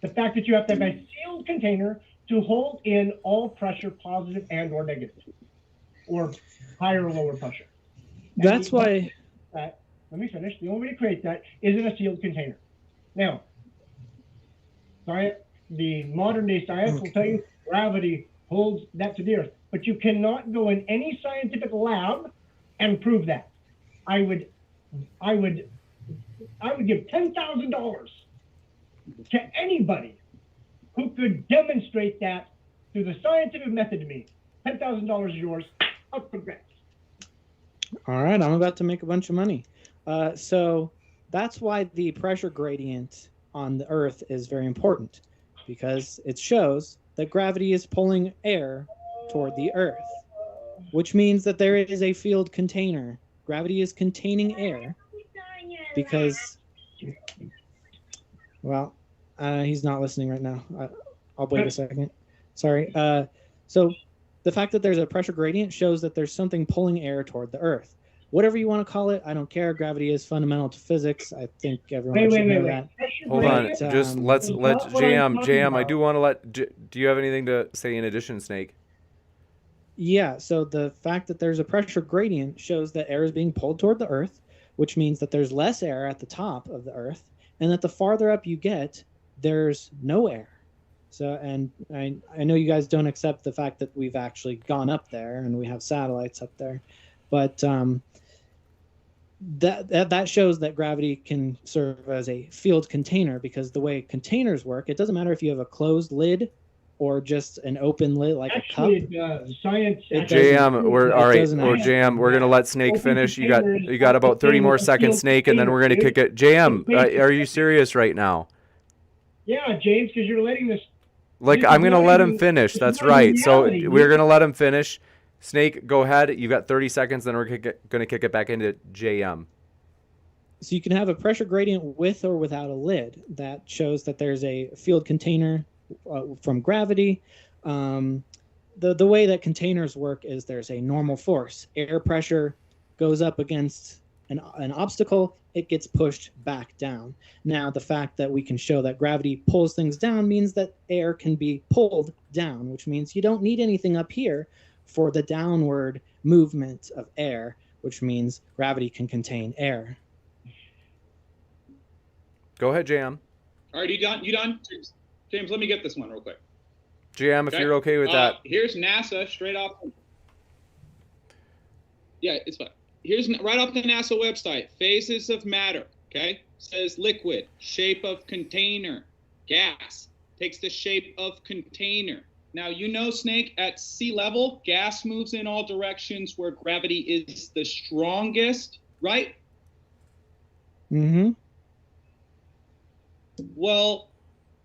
the fact that you have to have a sealed container to hold in all pressure, positive and or negative, or higher or lower pressure. That's why. Let me finish. The only way to create that is in a sealed container. Now, the modern day science will tell you gravity holds that to the Earth, but you cannot go in any scientific lab and prove that. I would give $10,000 to anybody who could demonstrate that through the scientific method to me. $10,000 is yours. Up for grabs. All right, I'm about to make a bunch of money. So that's why the pressure gradient on the Earth is very important, because it shows that gravity is pulling air toward the Earth, which means that there is a field container. Gravity is containing air because, well, he's not listening right now. I'll wait a second. Sorry. So the fact that there's a pressure gradient shows that there's something pulling air toward the Earth. Whatever you want to call it, I don't care. Gravity is fundamental to physics. I think everyone should know that. Hold on, just let JM. I do want to let. Do you have anything to say in addition, Snake? Yeah. So the fact that there's a pressure gradient shows that air is being pulled toward the Earth, which means that there's less air at the top of the Earth, and that the farther up you get, there's no air. So, and I know you guys don't accept the fact that we've actually gone up there and we have satellites up there, but that shows that gravity can serve as a field container, because the way containers work, it doesn't matter if you have a closed lid or just an open lid like a cup. Science. JM, we're gonna let Snake finish. You got about 30 more seconds, Snake, and then we're gonna kick it. JM, are you serious right now? Yeah, James, because you're letting this. Like, I'm gonna let him finish. That's right. So we're gonna let him finish. Snake, go ahead. You've got 30 seconds, then we're going to kick it back into JM. So you can have a pressure gradient with or without a lid. That shows that there's a field container from gravity. The way that containers work is there's a normal force. Air pressure goes up against an obstacle, it gets pushed back down. Now, the fact that we can show that gravity pulls things down means that air can be pulled down, which means you don't need anything up here for the downward movement of air, which means gravity can contain air. Go ahead, JM. All right, you done? James, let me get this one real quick. JM, if you're okay with that. Here's NASA straight off. Yeah, it's fine. Here's right off the NASA website. Phases of matter, okay? Says liquid, shape of container. Gas takes the shape of container. Now, you know, Snake, at sea level, gas moves in all directions where gravity is the strongest, right? Mm-hmm. Well,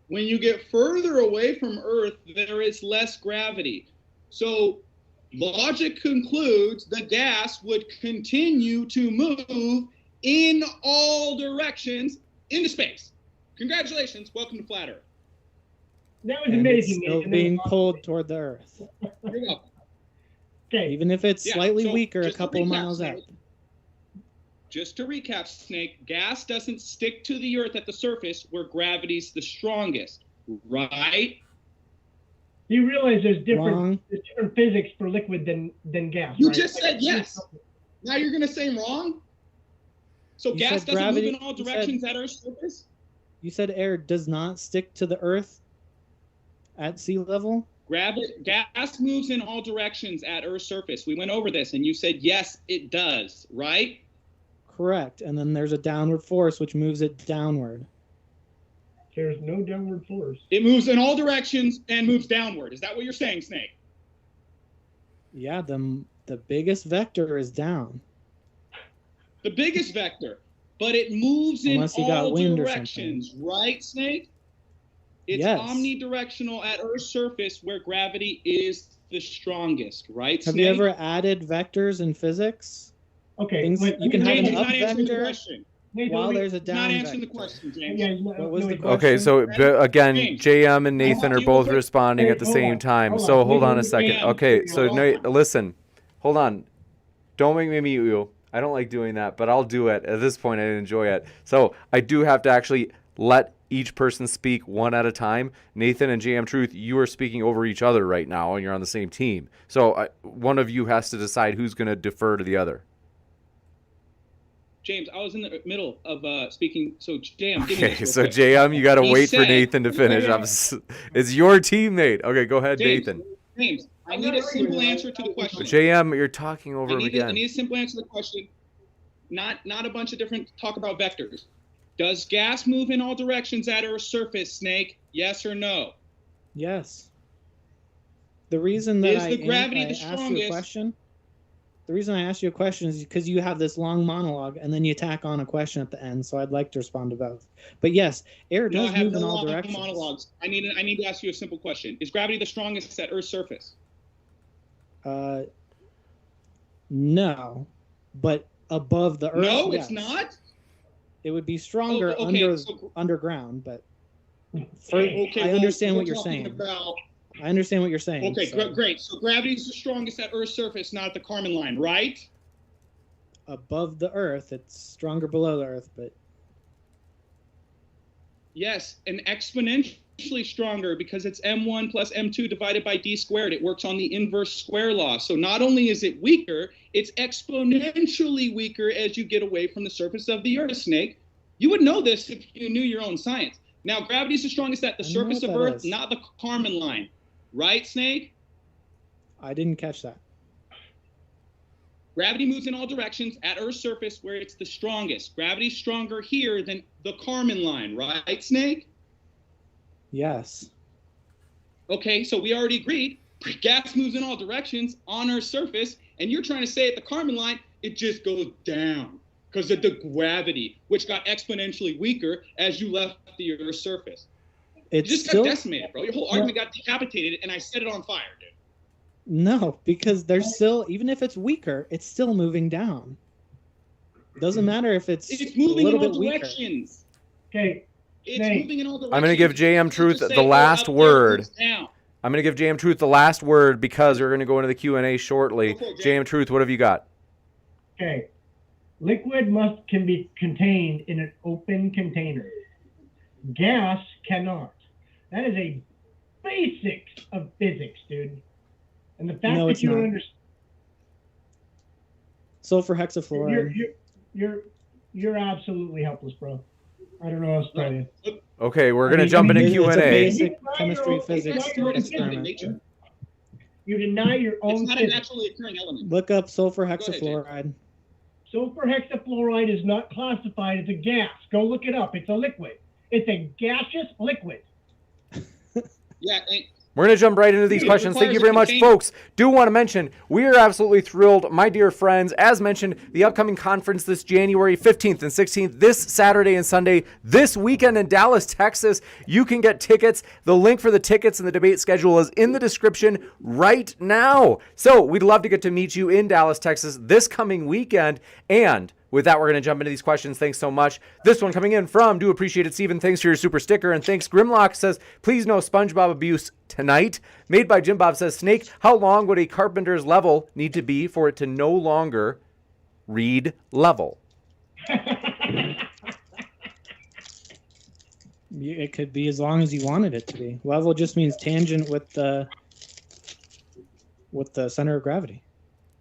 when you get further away from Earth, there is less gravity. So logic concludes the gas would continue to move in all directions into space. Congratulations. Welcome to Flat Earth. That was amazing. It's still being pulled toward the Earth. You're welcome. Okay. Even if it's slightly weaker a couple miles out. Just to recap, Snake, gas doesn't stick to the Earth at the surface where gravity's the strongest, right? You realize there's different physics for liquid than gas, You right? just said yes. Now you're going to say wrong? So gas doesn't move in all directions at Earth's surface? You said air does not stick to the Earth at sea level? Gas moves in all directions at Earth's surface. We went over this, and you said, yes, it does, right? Correct. And then there's a downward force, which moves it downward. There's no downward force. It moves in all directions and moves downward. Is that what you're saying, Snake? Yeah, the biggest vector is down. The biggest vector. But it moves in all directions, right, Snake? It's omnidirectional at Earth's surface where gravity is the strongest, right, Snake? Have you ever added vectors in physics? Okay. You can have an up vector Nathan, while there's a down not vector. answering the question, James. What was the question? Okay, so again, JM and Nathan are both responding at the same time. So hold on a second. Okay, so listen. Hold on. Don't make me mute you. I don't like doing that, but I'll do it. At this point, I enjoy it. So I do have to actually let each person speak one at a time. Nathan and JM Truth, you are speaking over each other right now, and you're on the same team. So one of you has to decide who's going to defer to the other. James, I was in the middle of speaking. So JM, give me Okay, this so real quick. JM, you got to He wait for said- Nathan to finish. It's your teammate. Okay, go ahead, James, Nathan. James, I need a simple answer to the question. JM, you're talking over him I again. need a simple answer to the question. Not a bunch of different talk about vectors. Does gas move in all directions at Earth's surface, Snake? Yes or no? Yes. The reason that Is the gravity the asked you a strongest? question, the reason I asked you a question is because you have this long monologue and then you tack on a question at the end. So I'd like to respond to both. But yes, air No, I does have move no in all long directions. monologues. I need to ask you a simple question. Is gravity the strongest at Earth's surface? No, but above the Earth. No, yes. it's not. It would be stronger Oh, okay, underground, but Okay, I well, understand we're what you're talking saying. about- I understand what you're saying. Okay, so great. So gravity is the strongest at Earth's surface, not at the Kármán line, right? above the Earth, it's stronger below the Earth, but Yes, and exponentially stronger because it's m1 plus m2 divided by d squared. It works on the inverse square law. So not only is it weaker, it's exponentially weaker as you get away from the surface of the Earth, Snake. You would know this if you knew your own science. Now, gravity is the strongest at the I know surface what of that Earth, is. not the Kármán line. Right, Snake? I didn't catch that. Gravity moves in all directions at Earth's surface where it's the strongest. Gravity's stronger here than the Kármán line, right, Snake? Yes. Okay, so we already agreed. Gas moves in all directions on Earth's surface, and you're trying to say at the Kármán line, it just goes down because of the gravity, which got exponentially weaker as you left the Earth's surface. It's You just still got decimated, bro. Your whole argument got decapitated, and I set it on fire, dude. no, because there's still, even if it's weaker, it's still moving down. Doesn't matter if it's It's a moving in little all bit weaker. directions. Okay, It's Snake. moving in all directions. I'm going to give JM Truth Just say, the last up there, word. goes down. I'm going to give JM Truth the last word because we're going to go into the Q&A shortly. Go for it, Jay. JM Truth, what have you got? Okay. Liquid can be contained in an open container. Gas cannot. That is a basics of physics, dude. And the fact No, that it's you not. don't understand, Sulfur hexafluoride. you're absolutely helpless, bro. I don't know what else to tell you. Okay, we're I going to mean, jump into it's a Q&A. basic You chemistry, deny physics your own physics. experiment. Nature. You deny your own It's not a physics. naturally occurring element. Look up sulfur ahead, Jay. hexafluoride. Sulfur hexafluoride is not classified as a gas. Go look it up. It's a liquid. It's a gaseous liquid. Yeah, and We're going to jump right into these It questions. Thank you requires very a much, container. folks. Do want to mention, we are absolutely thrilled, my dear friends. As mentioned, the upcoming conference this January 15th and 16th, this Saturday and Sunday, this weekend in Dallas, Texas. You can get tickets. The link for the tickets and the debate schedule is in the description right now. So we'd love to get to meet you in Dallas, Texas this coming weekend. And with that, we're going to jump into these questions. Thanks so much. This one coming in from Do Appreciate It, Steven. Thanks for your super sticker. And thanks, Grimlock says, please no SpongeBob abuse tonight. Made by Jim Bob says, Snake, how long would a carpenter's level need to be for it to no longer read level? It could be as long as you wanted it to be. Level just means tangent with the center of gravity.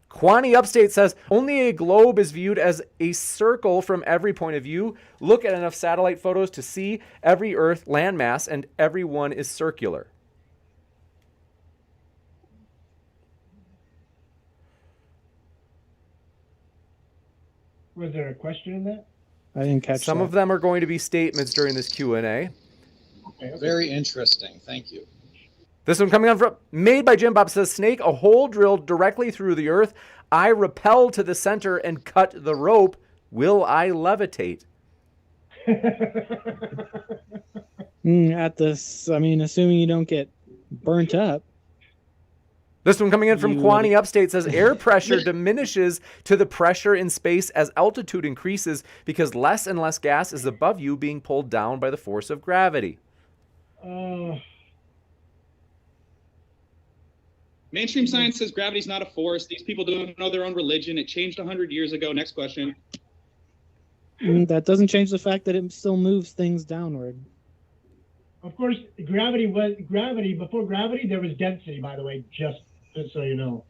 Kwani Upstate says, only a globe is viewed as a circle from every point of view. Look at enough satellite photos to see every Earth landmass, and every one is circular. Was there a question in that? I didn't catch Some that. of them are going to be statements during this Q&A. Okay. Very interesting. Thank you. This one coming on from Made by Jim Bob says, Snake, a hole drilled directly through the Earth. I repel to the center and cut the rope. Will I levitate? At this, I mean, assuming you don't get burnt up. This one coming in from You Kwani would- Upstate says, air pressure diminishes to the pressure in space as altitude increases because less and less gas is above you being pulled down by the force of gravity. Mainstream science says gravity's not a force. These people don't know their own religion. It changed 100 years ago. Next question. That doesn't change the fact that it still moves things downward. Of course, gravity was gravity. Before gravity, there was density, by the way, just so you know.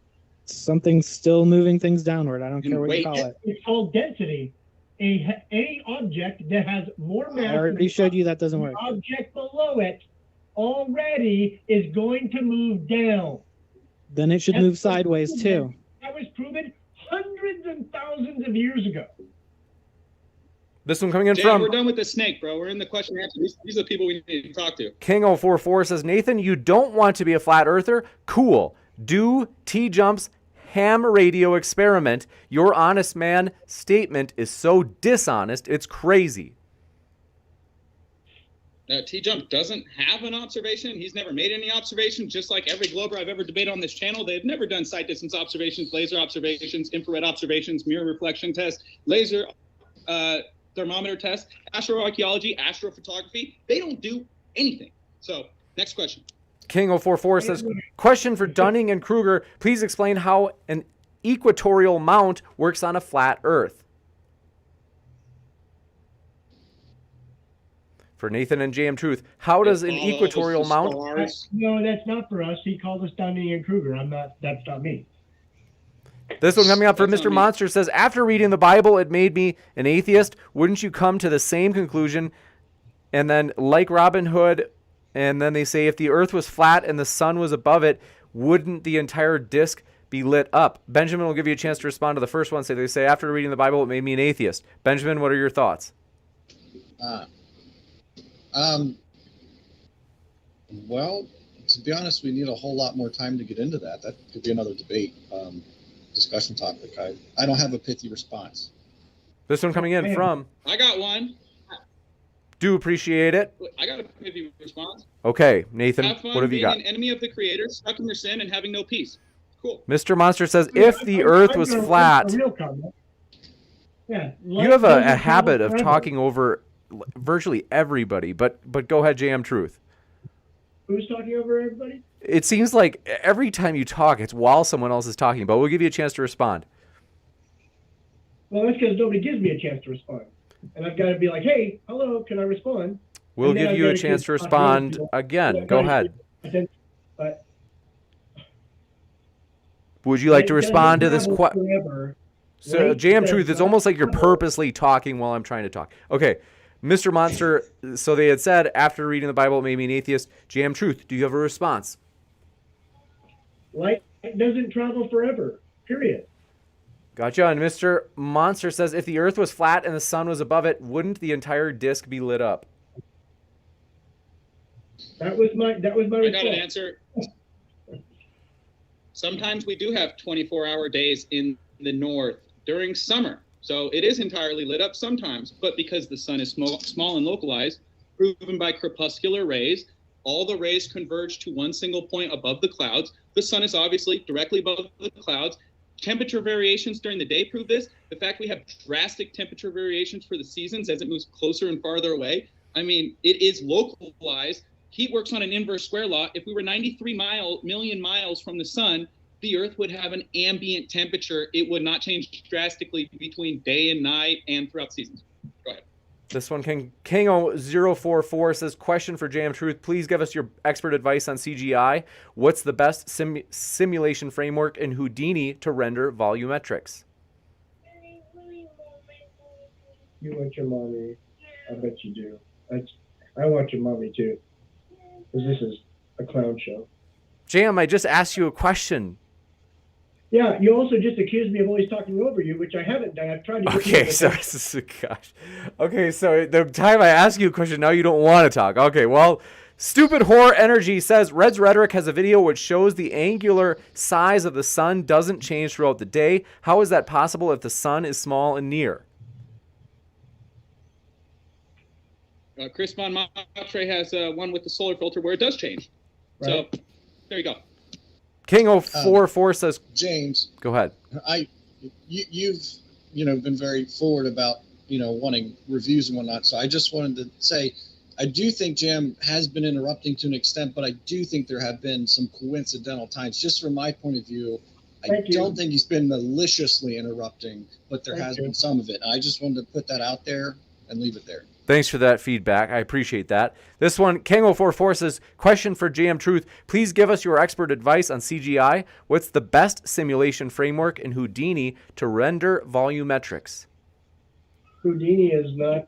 Something's still moving things downward. I don't care what you Wait, call it. It's called density. Any object that has more mass I already showed you that doesn't than work. the object below it already is going to move down. Then it should move sideways too. That was proven hundreds and thousands of years ago. This one coming in Jay, from we're done with the snake, bro. We're in the question and answer. These are the people we need to talk to. King044 says, Nathan, you don't want to be a flat earther? Cool. Do T-Jump's ham radio experiment. Your honest man statement is so dishonest, it's crazy. T-Jump doesn't have an observation. He's never made any observations, just like every Glober I've ever debated on this channel. They've never done sight distance observations, laser observations, infrared observations, mirror reflection tests, laser thermometer tests, astroarchaeology, astrophotography. They don't do anything. So, next question. King044 says, question for Dunning and Kruger. Please explain how an equatorial mount works on a flat Earth. For Nathan and JM Truth, how does an equatorial mount... No, that's not for us. He called us Dunning and Kruger. That's not me. This one coming up for That's Mr. not me. Monster says, after reading the Bible, it made me an atheist. Wouldn't you come to the same conclusion? And then, like Robin Hood, and then they say, if the earth was flat and the sun was above it, wouldn't the entire disk be lit up? Benjamin will give you a chance to respond to the first one. So they say, after reading the Bible, it made me an atheist. Benjamin, what are your thoughts? Well, to be honest, we need a whole lot more time to get into that. That could be another debate, discussion topic. I don't have a pithy response. This one coming in from... I got one. Do appreciate it. I got a pithy response. Okay, Nathan, Have fun what have you being got? an enemy of the Creator, stuck in your sin, and having no peace. Cool. Mr. Monster says, if the earth was flat... real comment. Yeah, You have a habit of talking over virtually everybody, but go ahead, JM Truth. Who's talking over everybody? It seems like every time you talk, it's while someone else is talking, but we'll give you a chance to respond. Well, that's because nobody gives me a chance to respond. And I've got to be like, hey, hello, can I respond? We'll And then give I've you got a to chance to keep talking over respond people. again. Go ahead. But Would you like to it respond to this doesn't question? travel forever. So, Right? JM It Truth, does it's almost like you're not. purposely talking while I'm trying to talk. Okay, Mr. Monster, so they had said, after reading the Bible, it made me an atheist. JM Truth, do you have a response? Light doesn't travel forever, period. Gotcha. And Mr. Monster says, if the earth was flat and the sun was above it, wouldn't the entire disk be lit up? That was my I got an response. answer. Sometimes we do have 24-hour days in the north during summer. So it is entirely lit up sometimes, but because the sun is small and localized, proven by crepuscular rays, all the rays converge to one single point above the clouds. The sun is obviously directly above the clouds. Temperature variations during the day prove this. The fact we have drastic temperature variations for the seasons as it moves closer and farther away. I mean, it is localized. Heat works on an inverse square law. If we were 93 million miles from the sun, the Earth would have an ambient temperature. It would not change drastically between day and night and throughout seasons. Go ahead. This one, Kingo044 says, question for JM Truth. Please give us your expert advice on CGI. What's the best simulation framework in Houdini to render volumetrics? You want your mommy. I bet you do. I want your mommy too. Because this is a clown show. JM, I just asked you a question. Yeah, you also just accused me of always talking over you, which I haven't done. I've tried to. Okay, so gosh. Okay, so the time I ask you a question, now you don't want to talk. Okay, well, Stupid Horror Energy says Red's Rhetoric has a video which shows the angular size of the sun doesn't change throughout the day. How is that possible if the sun is small and near? Chris Von Matre has one with the solar filter where it does change. Right. So there you go. King044 says, James, go ahead. you've been very forward about wanting reviews and whatnot. So I just wanted to say, I do think Jam has been interrupting to an extent, but I do think there have been some coincidental times. Just from my point of view, I don't think he's been maliciously interrupting, but there has been some of it. I just wanted to put that out there and leave it there. Thanks for that feedback. I appreciate that. This one, Kango44 says, question for JM Truth. Please give us your expert advice on CGI. What's the best simulation framework in Houdini to render volumetrics? Houdini is not,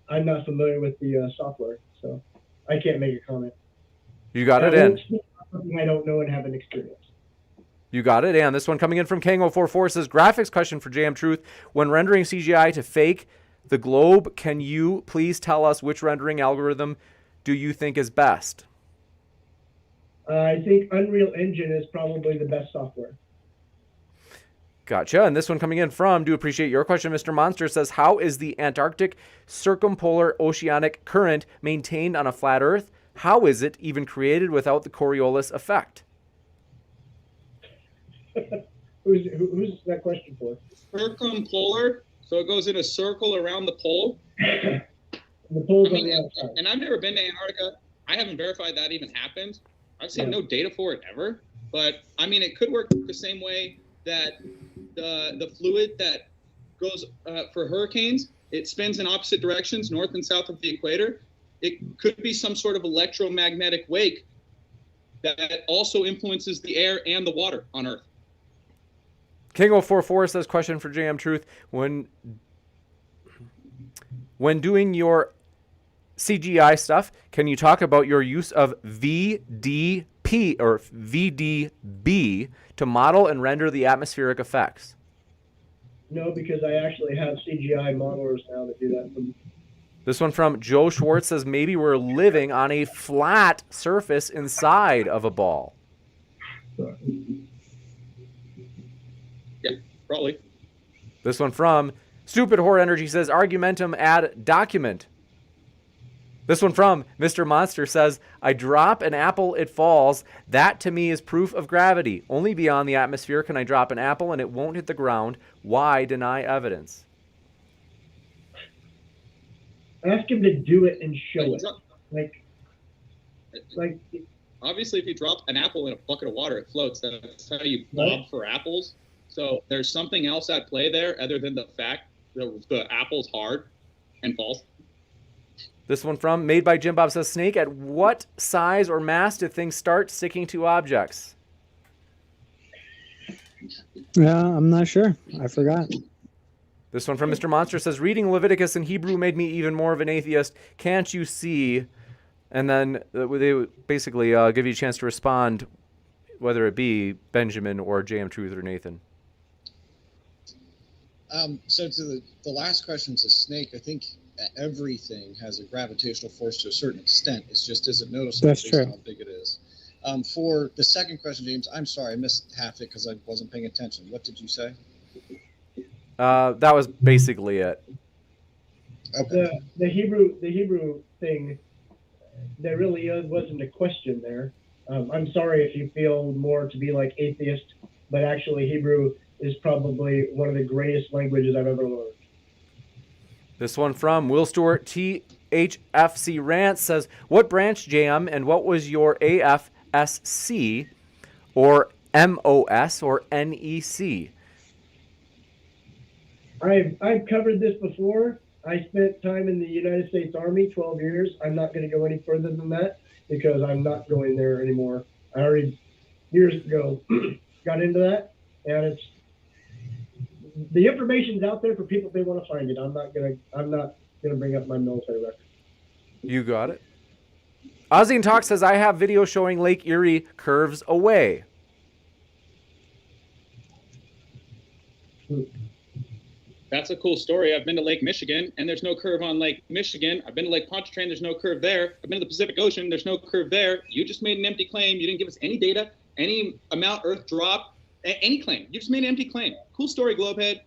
I'm not familiar with the software, so I can't make a comment. You got it in. Something I don't know and haven't experienced. You got it. And this one coming in from Kango44 says, graphics question for JM Truth. When rendering CGI to fake the globe, can you please tell us which rendering algorithm do you think is best? I think Unreal Engine is probably the best software. Gotcha. And this one coming in from, do appreciate your question, Mr. Monster, says, how is the Antarctic circumpolar oceanic current maintained on a flat Earth? How is it even created without the Coriolis effect? Who's that question for? Circumpolar, so it goes in a circle around the pole. The pole's on the outside. And I've never been to Antarctica. I haven't verified that even happened. I've seen no data for it ever. But, I mean, it could work the same way that the fluid that goes for hurricanes, it spins in opposite directions, north and south of the equator. It could be some sort of electromagnetic wake that also influences the air and the water on Earth. Kingo44 says, question for JM Truth. When doing your CGI stuff, can you talk about your use of VDP or VDB to model and render the atmospheric effects? No, because I actually have CGI modelers now that do that for me. This one from Joe Schwartz says, maybe we're living on a flat surface inside of a ball. Yeah, probably. This one from Stupid Horror Energy says, argumentum ad document. This one from Mr. Monster says, I drop an apple, it falls. That to me is proof of gravity. Only beyond the atmosphere can I drop an apple and it won't hit the ground. Why deny evidence? Ask him to do it and show it. Like, obviously, if you drop an apple in a bucket of water, it floats. That's how you bob for apples. So there's something else at play there other than the fact that the apple's hard and falls. This one from Made by Jim Bob says, Snake, at what size or mass do things start sticking to objects? Yeah, I'm not sure. I forgot. This one from Mr. Monster says, reading Leviticus in Hebrew made me even more of an atheist. Can't you see? And then they basically give you a chance to respond, whether it be Benjamin or JM Truth or Nathan. So to the last question to Snake, I think everything has a gravitational force to a certain extent. It just isn't noticeable based on how big it is. For the second question, James, I'm sorry, I missed half it because I wasn't paying attention. What did you say? That was basically it. Okay. The Hebrew thing, there really wasn't a question there. I'm sorry if you feel more to be like atheist, but actually Hebrew is probably one of the greatest languages I've ever learned. This one from Will Stewart THFC Rant says, what branch JM and what was your AFSC or MOS or NEC? I've covered this before. I spent time in the United States Army, 12 years. I'm not going to go any further than that because I'm not going there anymore. I already, years ago, got into that, and the information's out there for people if they want to find it. I'm not gonna bring up my military record. You got it. Ozzy and Talk says, I have video showing Lake Erie curves away. That's a cool story. I've been to Lake Michigan, and there's no curve on Lake Michigan. I've been to Lake Pontchartrain. There's no curve there. I've been to the Pacific Ocean. There's no curve there. You just made an empty claim. You didn't give us any data, any amount Earth dropped, any claim. You just made an empty claim. Cool story, Globehead.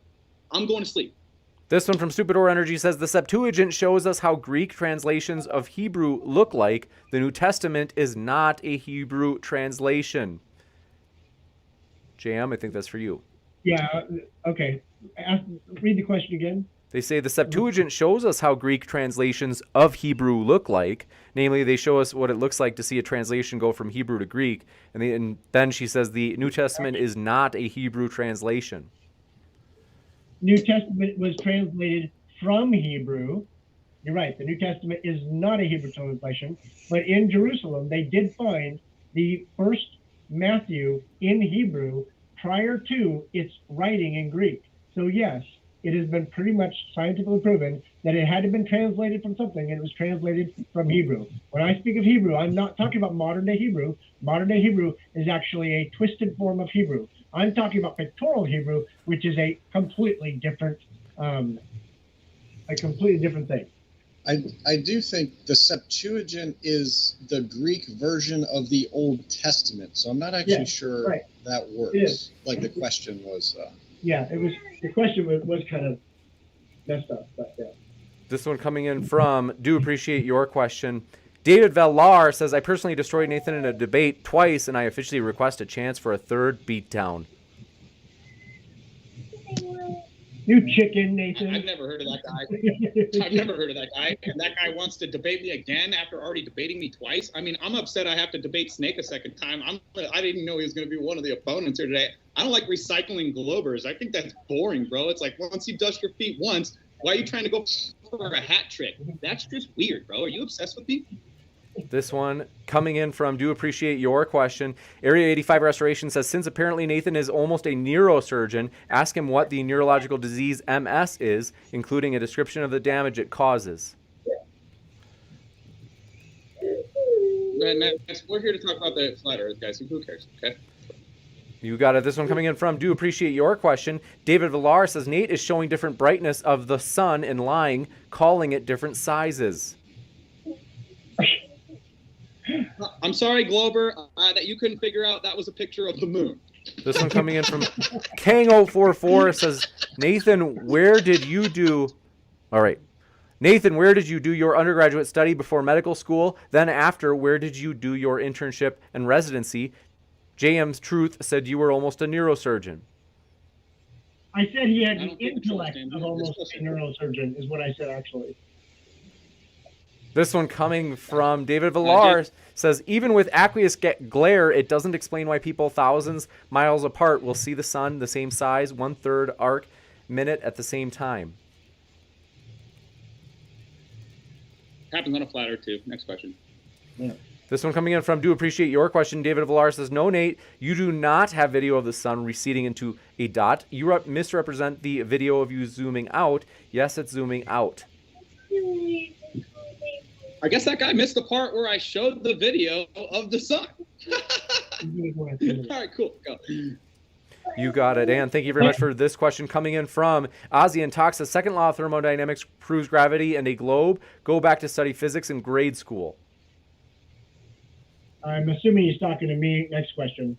I'm going to sleep. This one from Stupid Or Energy says, the Septuagint shows us how Greek translations of Hebrew look like. The New Testament is not a Hebrew translation. JM, I think that's for you. Yeah, okay. Read the question again. They say the Septuagint shows us how Greek translations of Hebrew look like. Namely, they show us what it looks like to see a translation go from Hebrew to Greek. And then she says the New Testament is not a Hebrew translation. New Testament was translated from Hebrew. You're right. The New Testament is not a Hebrew translation, but in Jerusalem, they did find the first Matthew in Hebrew prior to its writing in Greek. So yes, it has been pretty much scientifically proven that it had to been translated from something, and it was translated from Hebrew. When I speak of Hebrew, I'm not talking about modern day Hebrew. Modern day Hebrew is actually a twisted form of Hebrew. I'm talking about pictorial Hebrew, which is a completely different thing. I do think the Septuagint is the Greek version of the Old Testament, so I'm not actually sure that works. Like the question was. Yeah, it was. The question was kind of messed up, but yeah. This one coming in from, do appreciate your question. David Villar says, I personally destroyed Nathan in a debate twice, and I officially request a chance for a third beatdown. You chicken, Nathan. I've never heard of that guy. I've never heard of that guy. And that guy wants to debate me again after already debating me twice. I mean, I'm upset I have to debate Snake a second time. I didn't know he was going to be one of the opponents here today. I don't like recycling Globers. I think that's boring, bro. It's like, once you dust your feet once, why are you trying to go for a hat trick? That's just weird, bro. Are you obsessed with me? This one coming in from, do appreciate your question. Area 85 Restoration says, since apparently Nathan is almost a neurosurgeon, ask him what the neurological disease MS is, including a description of the damage it causes. We're here to talk about the flat earth, guys. Who cares, okay? You got it. This one coming in from, do appreciate your question. David Villar says, Nate is showing different brightness of the sun and lying, calling it different sizes. I'm sorry, Glober, that you couldn't figure out that was a picture of the moon. This one coming in from Kang044 says, Nathan, where did you do... All right. Nathan, where did you do your undergraduate study before medical school? Then after, where did you do your internship and residency? JM's Truth said you were almost a neurosurgeon. I said he had the intellect of almost a neurosurgeon, is what I said, actually. This one coming from David Villar says, even with aqueous glare, it doesn't explain why people thousands miles apart will see the sun the same size, 1/3 arc minute at the same time. Happens on a flat earth, too. Next question. Yeah. This one coming in from, do appreciate your question. David Villar says, no, Nate, you do not have video of the sun receding into a dot. You misrepresent the video of you zooming out. Yes, it's zooming out. I guess that guy missed the part where I showed the video of the sun. All right, cool. Go. You got it. And thank you very much for this question coming in from Ozzy and Tox. The second law of thermodynamics proves gravity and a globe. Go back to study physics in grade school. I'm assuming he's talking to me. Next question.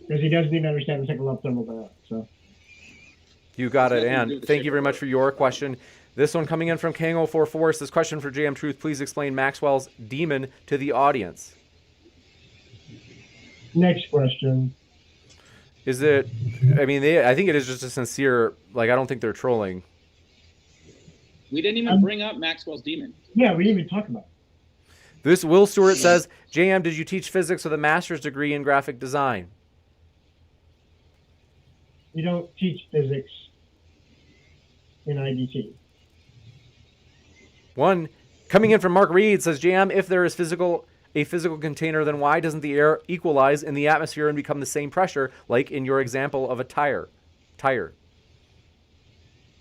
Because he doesn't even understand the second law of thermodynamics. So. You got it. And thank you very much for your question. This one coming in from Kang044 says, question for JM Truth. Please explain Maxwell's demon to the audience. Next question. Is it, I mean, I think it is just a sincere, like, I don't think they're trolling. We didn't even bring up Maxwell's demon. Yeah, we didn't even talk about it. This Will Stewart says, JM, did you teach physics with a master's degree in graphic design? We don't teach physics in IDT. One coming in from Mark Reed says, JM, if there is a physical container, then why doesn't the air equalize in the atmosphere and become the same pressure, like in your example of a tire?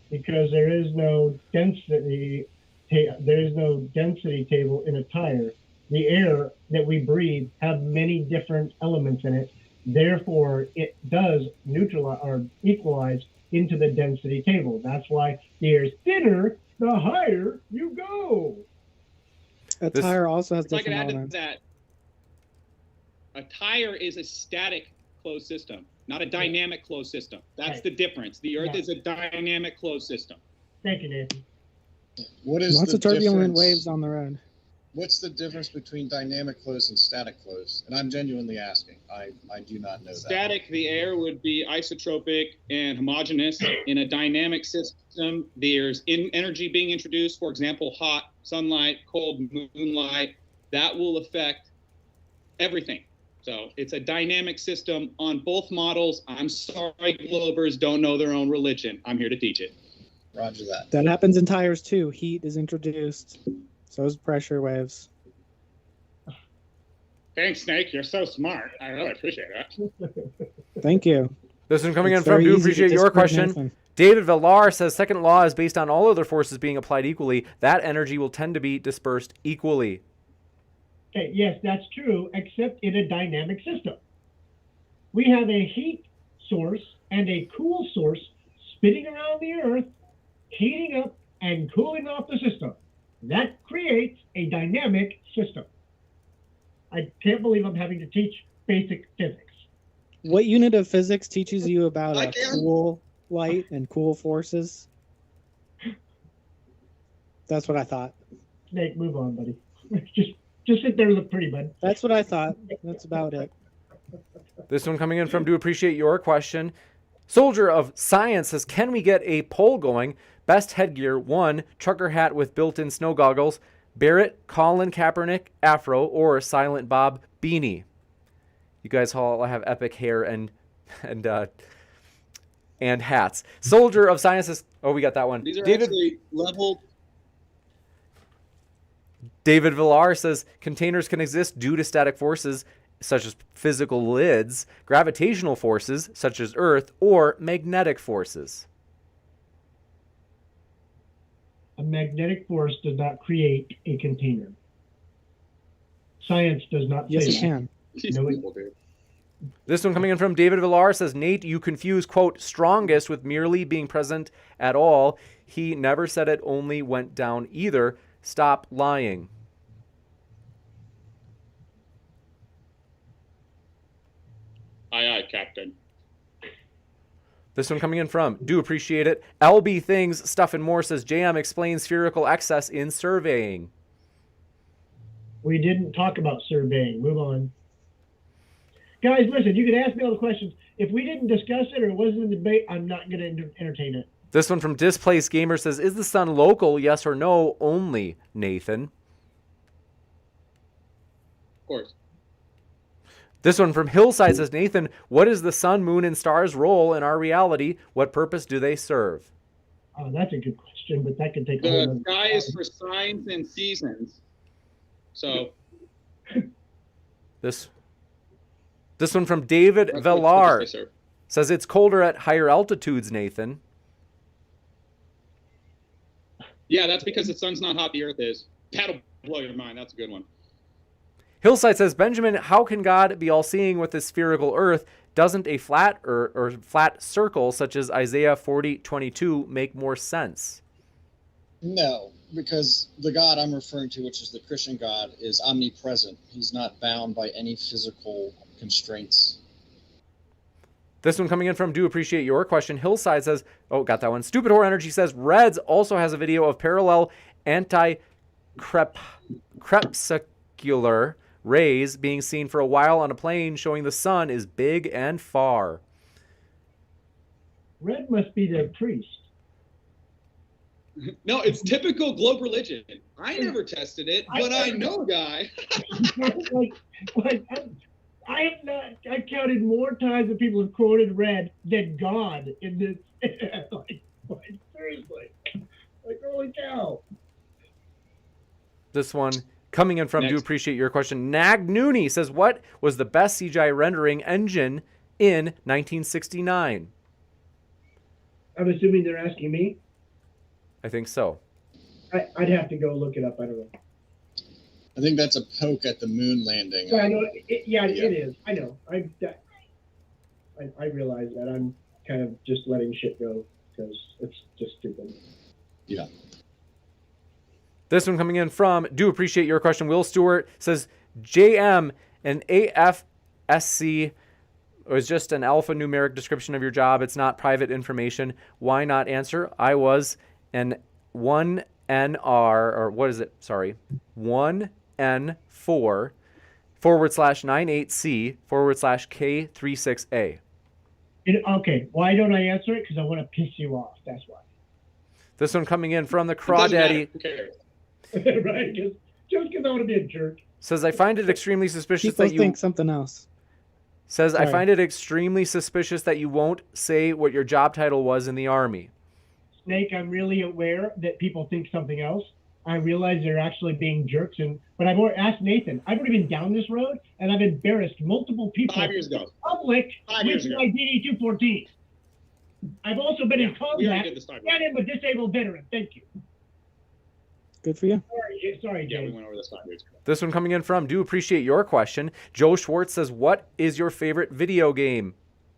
Because there is no density table in a tire. The air that we breathe have many different elements in it. Therefore, it does neutralize or equalize into the density table. That's why the air is thinner the higher you go. A tire also has If I could different add to elements. that, a tire is a static closed system, not a dynamic closed system. That's Right. the difference. The Earth Yeah. is a dynamic closed system. Thank you, Nathan. What is Lots the of turbulent difference? waves on the road. What's the difference between dynamic flows and static flows? And I'm genuinely asking. I do not know that. Static, the air would be isotropic and homogeneous. In a dynamic system, there's energy being introduced, for example, hot, sunlight, cold, moonlight. That will affect everything. So it's a dynamic system on both models. I'm sorry, Globers don't know their own religion. I'm here to teach it. Roger that. That happens in tires too. Heat is introduced. So is pressure waves. Thanks, Snake. You're so smart. I really appreciate that. Thank you. This one coming It's in from, very do easy to appreciate your discredit question. Nathan. David Villar says, second law is based on all other forces being applied equally. That energy will tend to be dispersed equally. Okay, yes, that's true, except in a dynamic system. We have a heat source and a cool source spinning around the Earth, heating up and cooling off the system. That creates a dynamic system. I can't believe I'm having to teach basic physics. What unit of physics teaches you about I can. cool light and cool forces? That's what I thought. Snake, move on, buddy. Just sit there and look pretty, bud. That's what I thought. That's about it. This one coming in from, do appreciate your question. Soldier of Science says, can we get a poll going? Best headgear, 1, trucker hat with built-in snow goggles, Barrett, Colin Kaepernick, afro, or Silent Bob beanie. You guys all have epic hair and hats. Soldier of Science says, oh, we got that one. These are actually leveled. David Villar says, containers can exist due to static forces such as physical lids, gravitational forces such as Earth, or magnetic forces. A magnetic force does not create a container. Science does not Yes, say it that. can. No, it- People do. This one coming in from David Villar says, Nate, you confuse, quote, strongest with merely being present at all. He never said it only went down either. Stop lying. Aye, aye, Captain. This one coming in from, do appreciate it. LB Things, Stuff and More says, JM explains spherical excess in surveying. We didn't talk about surveying. Move on. Guys, listen, you can ask me all the questions. If we didn't discuss it or it wasn't in the debate, I'm not going to entertain it. This one from Displaced Gamer says, is the sun local, yes or no? Only, Nathan. Of course. This one from Hillside says, Nathan, what is the sun, moon, and stars' role in our reality? What purpose do they serve? Oh, that's a good question, but that can take a whole The other sky is for signs and seasons. So This one from David that's what Villar they serve. says, it's colder at higher altitudes, Nathan. Yeah, that's because the sun's not hot, the earth is. That'll blow your mind. That's a good one. Hillside says, Benjamin, how can God be all-seeing with this spherical earth? Doesn't a flat or flat circle, such as Isaiah 40:22, make more sense? No, because the God I'm referring to, which is the Christian God, is omnipresent. He's not bound by any physical constraints. This one coming in from, do appreciate your question. Hillside says, oh, got that one. Stupid Horror Energy says, Reds also has a video of parallel anti-crepuscular rays being seen for a while on a plane, showing the sun is big and far. Red must be the priest. No, it's typical globe religion. I never tested it, but I know a guy. I counted more times that people have quoted red than God in this. Seriously. Holy cow. This one coming in from, Next. do appreciate your question. Nag Nooney says, what was the best CGI rendering engine in 1969? I'm assuming they're asking me. I think so. I'd have to go look it up. I don't know. I think that's a poke at the moon landing. Yeah, I know. It is. I know. I realize that. I'm kind of just letting shit go because it's just stupid. Yeah. This one coming in from, do appreciate your question. Will Stewart says, JM, an AFSC was just an alphanumeric description of your job. It's not private information. Why not answer? I was an 1NR, or what is it? Sorry. 1 BN4/98C/K36A. Okay, why don't I answer it? Because I want to piss you off. That's why. This one coming in from the It doesn't matter. Crawdaddy Who cares? Right? Just because I want to be a jerk. says, I find it extremely suspicious People that you think something else. says I Sorry. find it extremely suspicious that you won't say what your job title was in the Army. Snake, I'm really aware that people think something else. I realize they're actually being jerks, but I've already asked Nathan. I've already been down this road, and I've embarrassed multiple people. 5 years ago. in public 5 with years ago. my DD-214. I've also been in We already combat did this 5 years and I'm a disabled veteran. Thank you. Good for you. Sorry, Yeah, we James. went over this 5 years ago. This one coming in from, do appreciate your question. Joe Schwartz says, what is your favorite video game?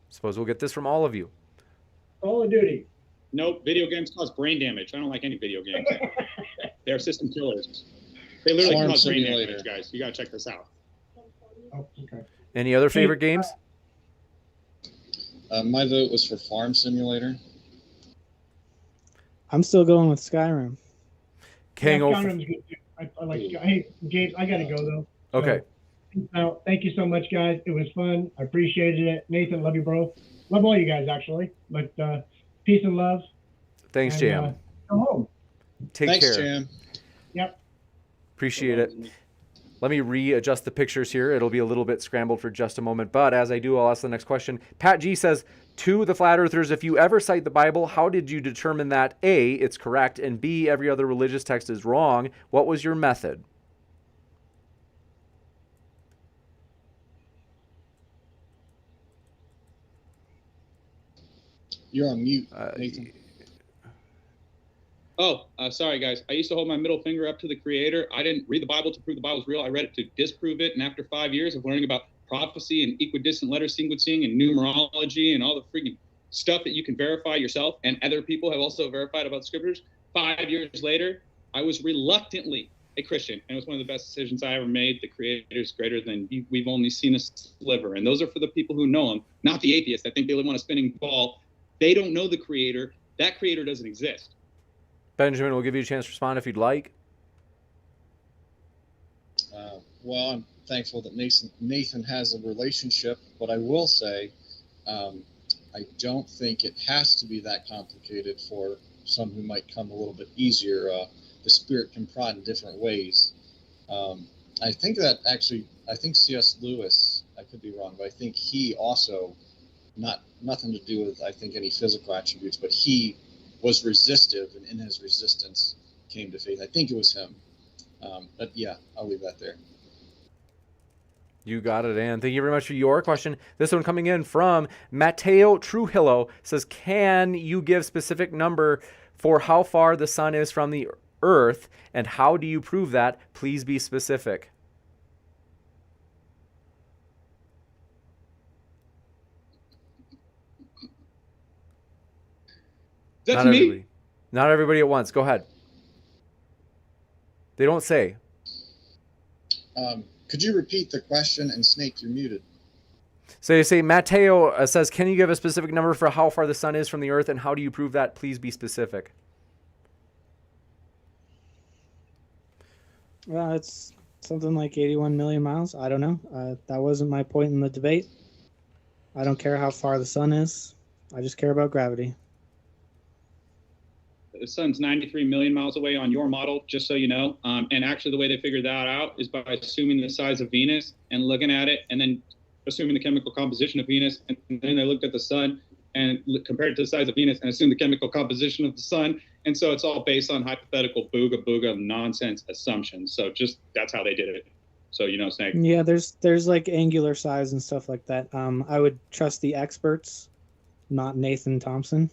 Suppose we'll get this from all of you. Call of Duty. Nope, video games cause brain damage. I don't like any video games. They're system killers. They literally Farm cause brain Simulator. damage, guys. You gotta check this out. Oh, okay. Any other favorite games? My vote was for Farm Simulator. I'm still going with Skyrim. King Yeah, Oaf. Skyrim's good too. I like Sky. Hey, James, I gotta go though. Okay. Now, thank you so much, guys. It was fun. I appreciated it. Nathan, love you, bro. Love all you guys, actually. But peace and love. Thanks, And, Jam. Go home. Take Thanks, care. Jam. Yep. Appreciate it. Let me readjust the pictures here. It'll be a little bit scrambled for just a moment. But as I do, I'll ask the next question. Pat G says, to the flat earthers, if you ever cite the Bible, how did you determine that A, it's correct, and B, every other religious text is wrong? What was your method? You're on mute, Nathan. Oh, sorry, guys. I used to hold my middle finger up to the Creator. I didn't read the Bible to prove the Bible's real. I read it to disprove it. And after 5 years of learning about prophecy and equidistant letter sequencing and numerology and all the freaking stuff that you can verify yourself, and other people have also verified about the scriptures, 5 years later, I was reluctantly a Christian. And it was one of the best decisions I ever made. The Creator's greater than we've only seen a sliver. And those are for the people who know him, not the atheists. I think they live on a spinning ball. They don't know the Creator. That Creator doesn't exist. Benjamin, we'll give you a chance to respond if you'd like. Well, I'm thankful that Nathan has a relationship, but I will say I don't think it has to be that complicated for some who might come a little bit easier. The Spirit can prod in different ways. I think that actually, I think C.S. Lewis, I could be wrong, but I think he also, nothing to do with, I think, any physical attributes, but he was resistive, and in his resistance came to faith. I think it was him. But yeah, I'll leave that there. You got it, Ann. Thank you very much for your question. This one coming in from Matteo Trujillo says, can you give specific number for how far the sun is from the earth, and how do you prove that? Please be specific. That's Not me. everybody. Not everybody at once. Go ahead. They don't say. Could you repeat the question? And Snake, you're muted. So you say, Matteo says, can you give a specific number for how far the sun is from the earth, and how do you prove that? Please be specific. Well, it's something like 81 million miles. I don't know. That wasn't my point in the debate. I don't care how far the sun is. I just care about gravity. The sun's 93 million miles away on your model, just so you know. And actually, the way they figured that out is by assuming the size of Venus and looking at it, and then assuming the chemical composition of Venus. And then they looked at the sun and compared it to the size of Venus and assumed the chemical composition of the sun. And so it's all based on hypothetical booga nonsense assumptions. So just that's how they did it. So, you know, Snake. Yeah, there's like angular size and stuff like that. I would trust the experts, not Nathan Thompson.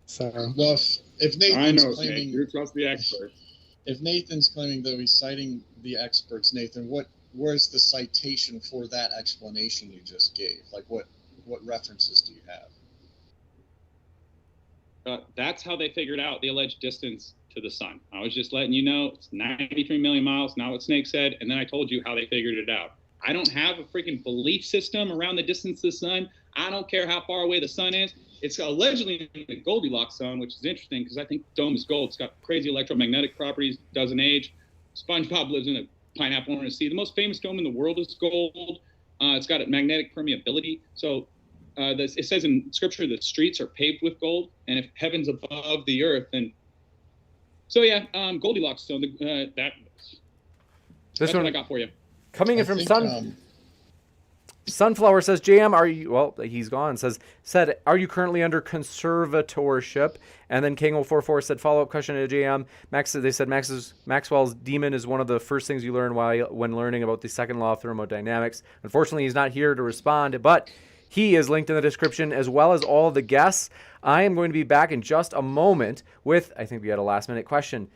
So Well, if I Nathan's know, Snake. claiming, You trust the expert. if Nathan's claiming that he's citing the experts, Nathan, where's the citation for that explanation you just gave? Like, what references do you have? That's how they figured out the alleged distance to the sun. I was just letting you know it's 93 million miles, not what Snake said, and then I told you how they figured it out. I don't have a freaking belief system around the distance to the sun. I don't care how far away the sun is. It's allegedly in the Goldilocks zone, which is interesting because I think dome is gold. It's got crazy electromagnetic properties, doesn't age. SpongeBob lives in a pineapple orange sea. The most famous dome in the world is gold. It's got a magnetic permeability. So it says in scripture that streets are paved with gold, and if heaven's above the earth, then Goldilocks stone. That's what I got for you. Coming in from Sunflower says, JM, are you, well, he's gone, said, are you currently under conservatorship? And then King044 said, follow-up question to JM. They said Maxwell's demon is one of the first things you learn when learning about the second law of thermodynamics. Unfortunately, he's not here to respond, but he is linked in the description as well as all of the guests. I am going to be back in just a moment with, I think we had a last-minute question.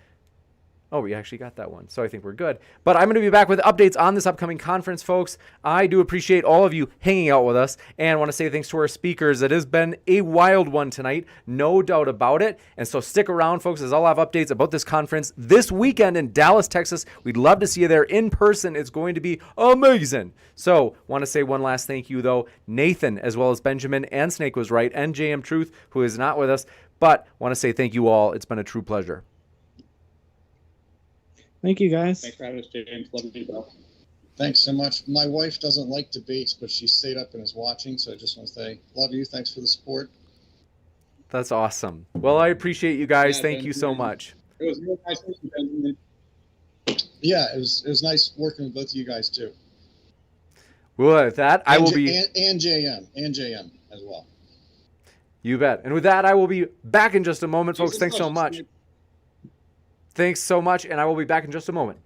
Oh, we actually got that one, so I think we're good. But I'm going to be back with updates on this upcoming conference, folks. I do appreciate all of you hanging out with us, and want to say thanks to our speakers. It has been a wild one tonight, no doubt about it. And so stick around, folks, as I'll have updates about this conference this weekend in Dallas, Texas. We'd love to see you there in person. It's going to be amazing. So want to say one last thank you, though. Nathan, as well as Benjamin and Snake was right, and JM Truth, who is not with us. But want to say thank you all. It's been a true pleasure. Thank you, guys. Thanks for having us, James. Love you, bro. Thanks so much. My wife doesn't like debates, but she stayed up and is watching, so I just want to say, love you. Thanks for the support. That's awesome. Well, I appreciate you guys. Yeah, thank you so much. It was real nice meeting you, Benjamin. Yeah, it was nice working with both of you guys, too. Well, with that, I will be... And JM as well. You bet. And with that, I will be back in just a moment, folks. Thanks so much. Thanks so much, and I will be back in just a moment.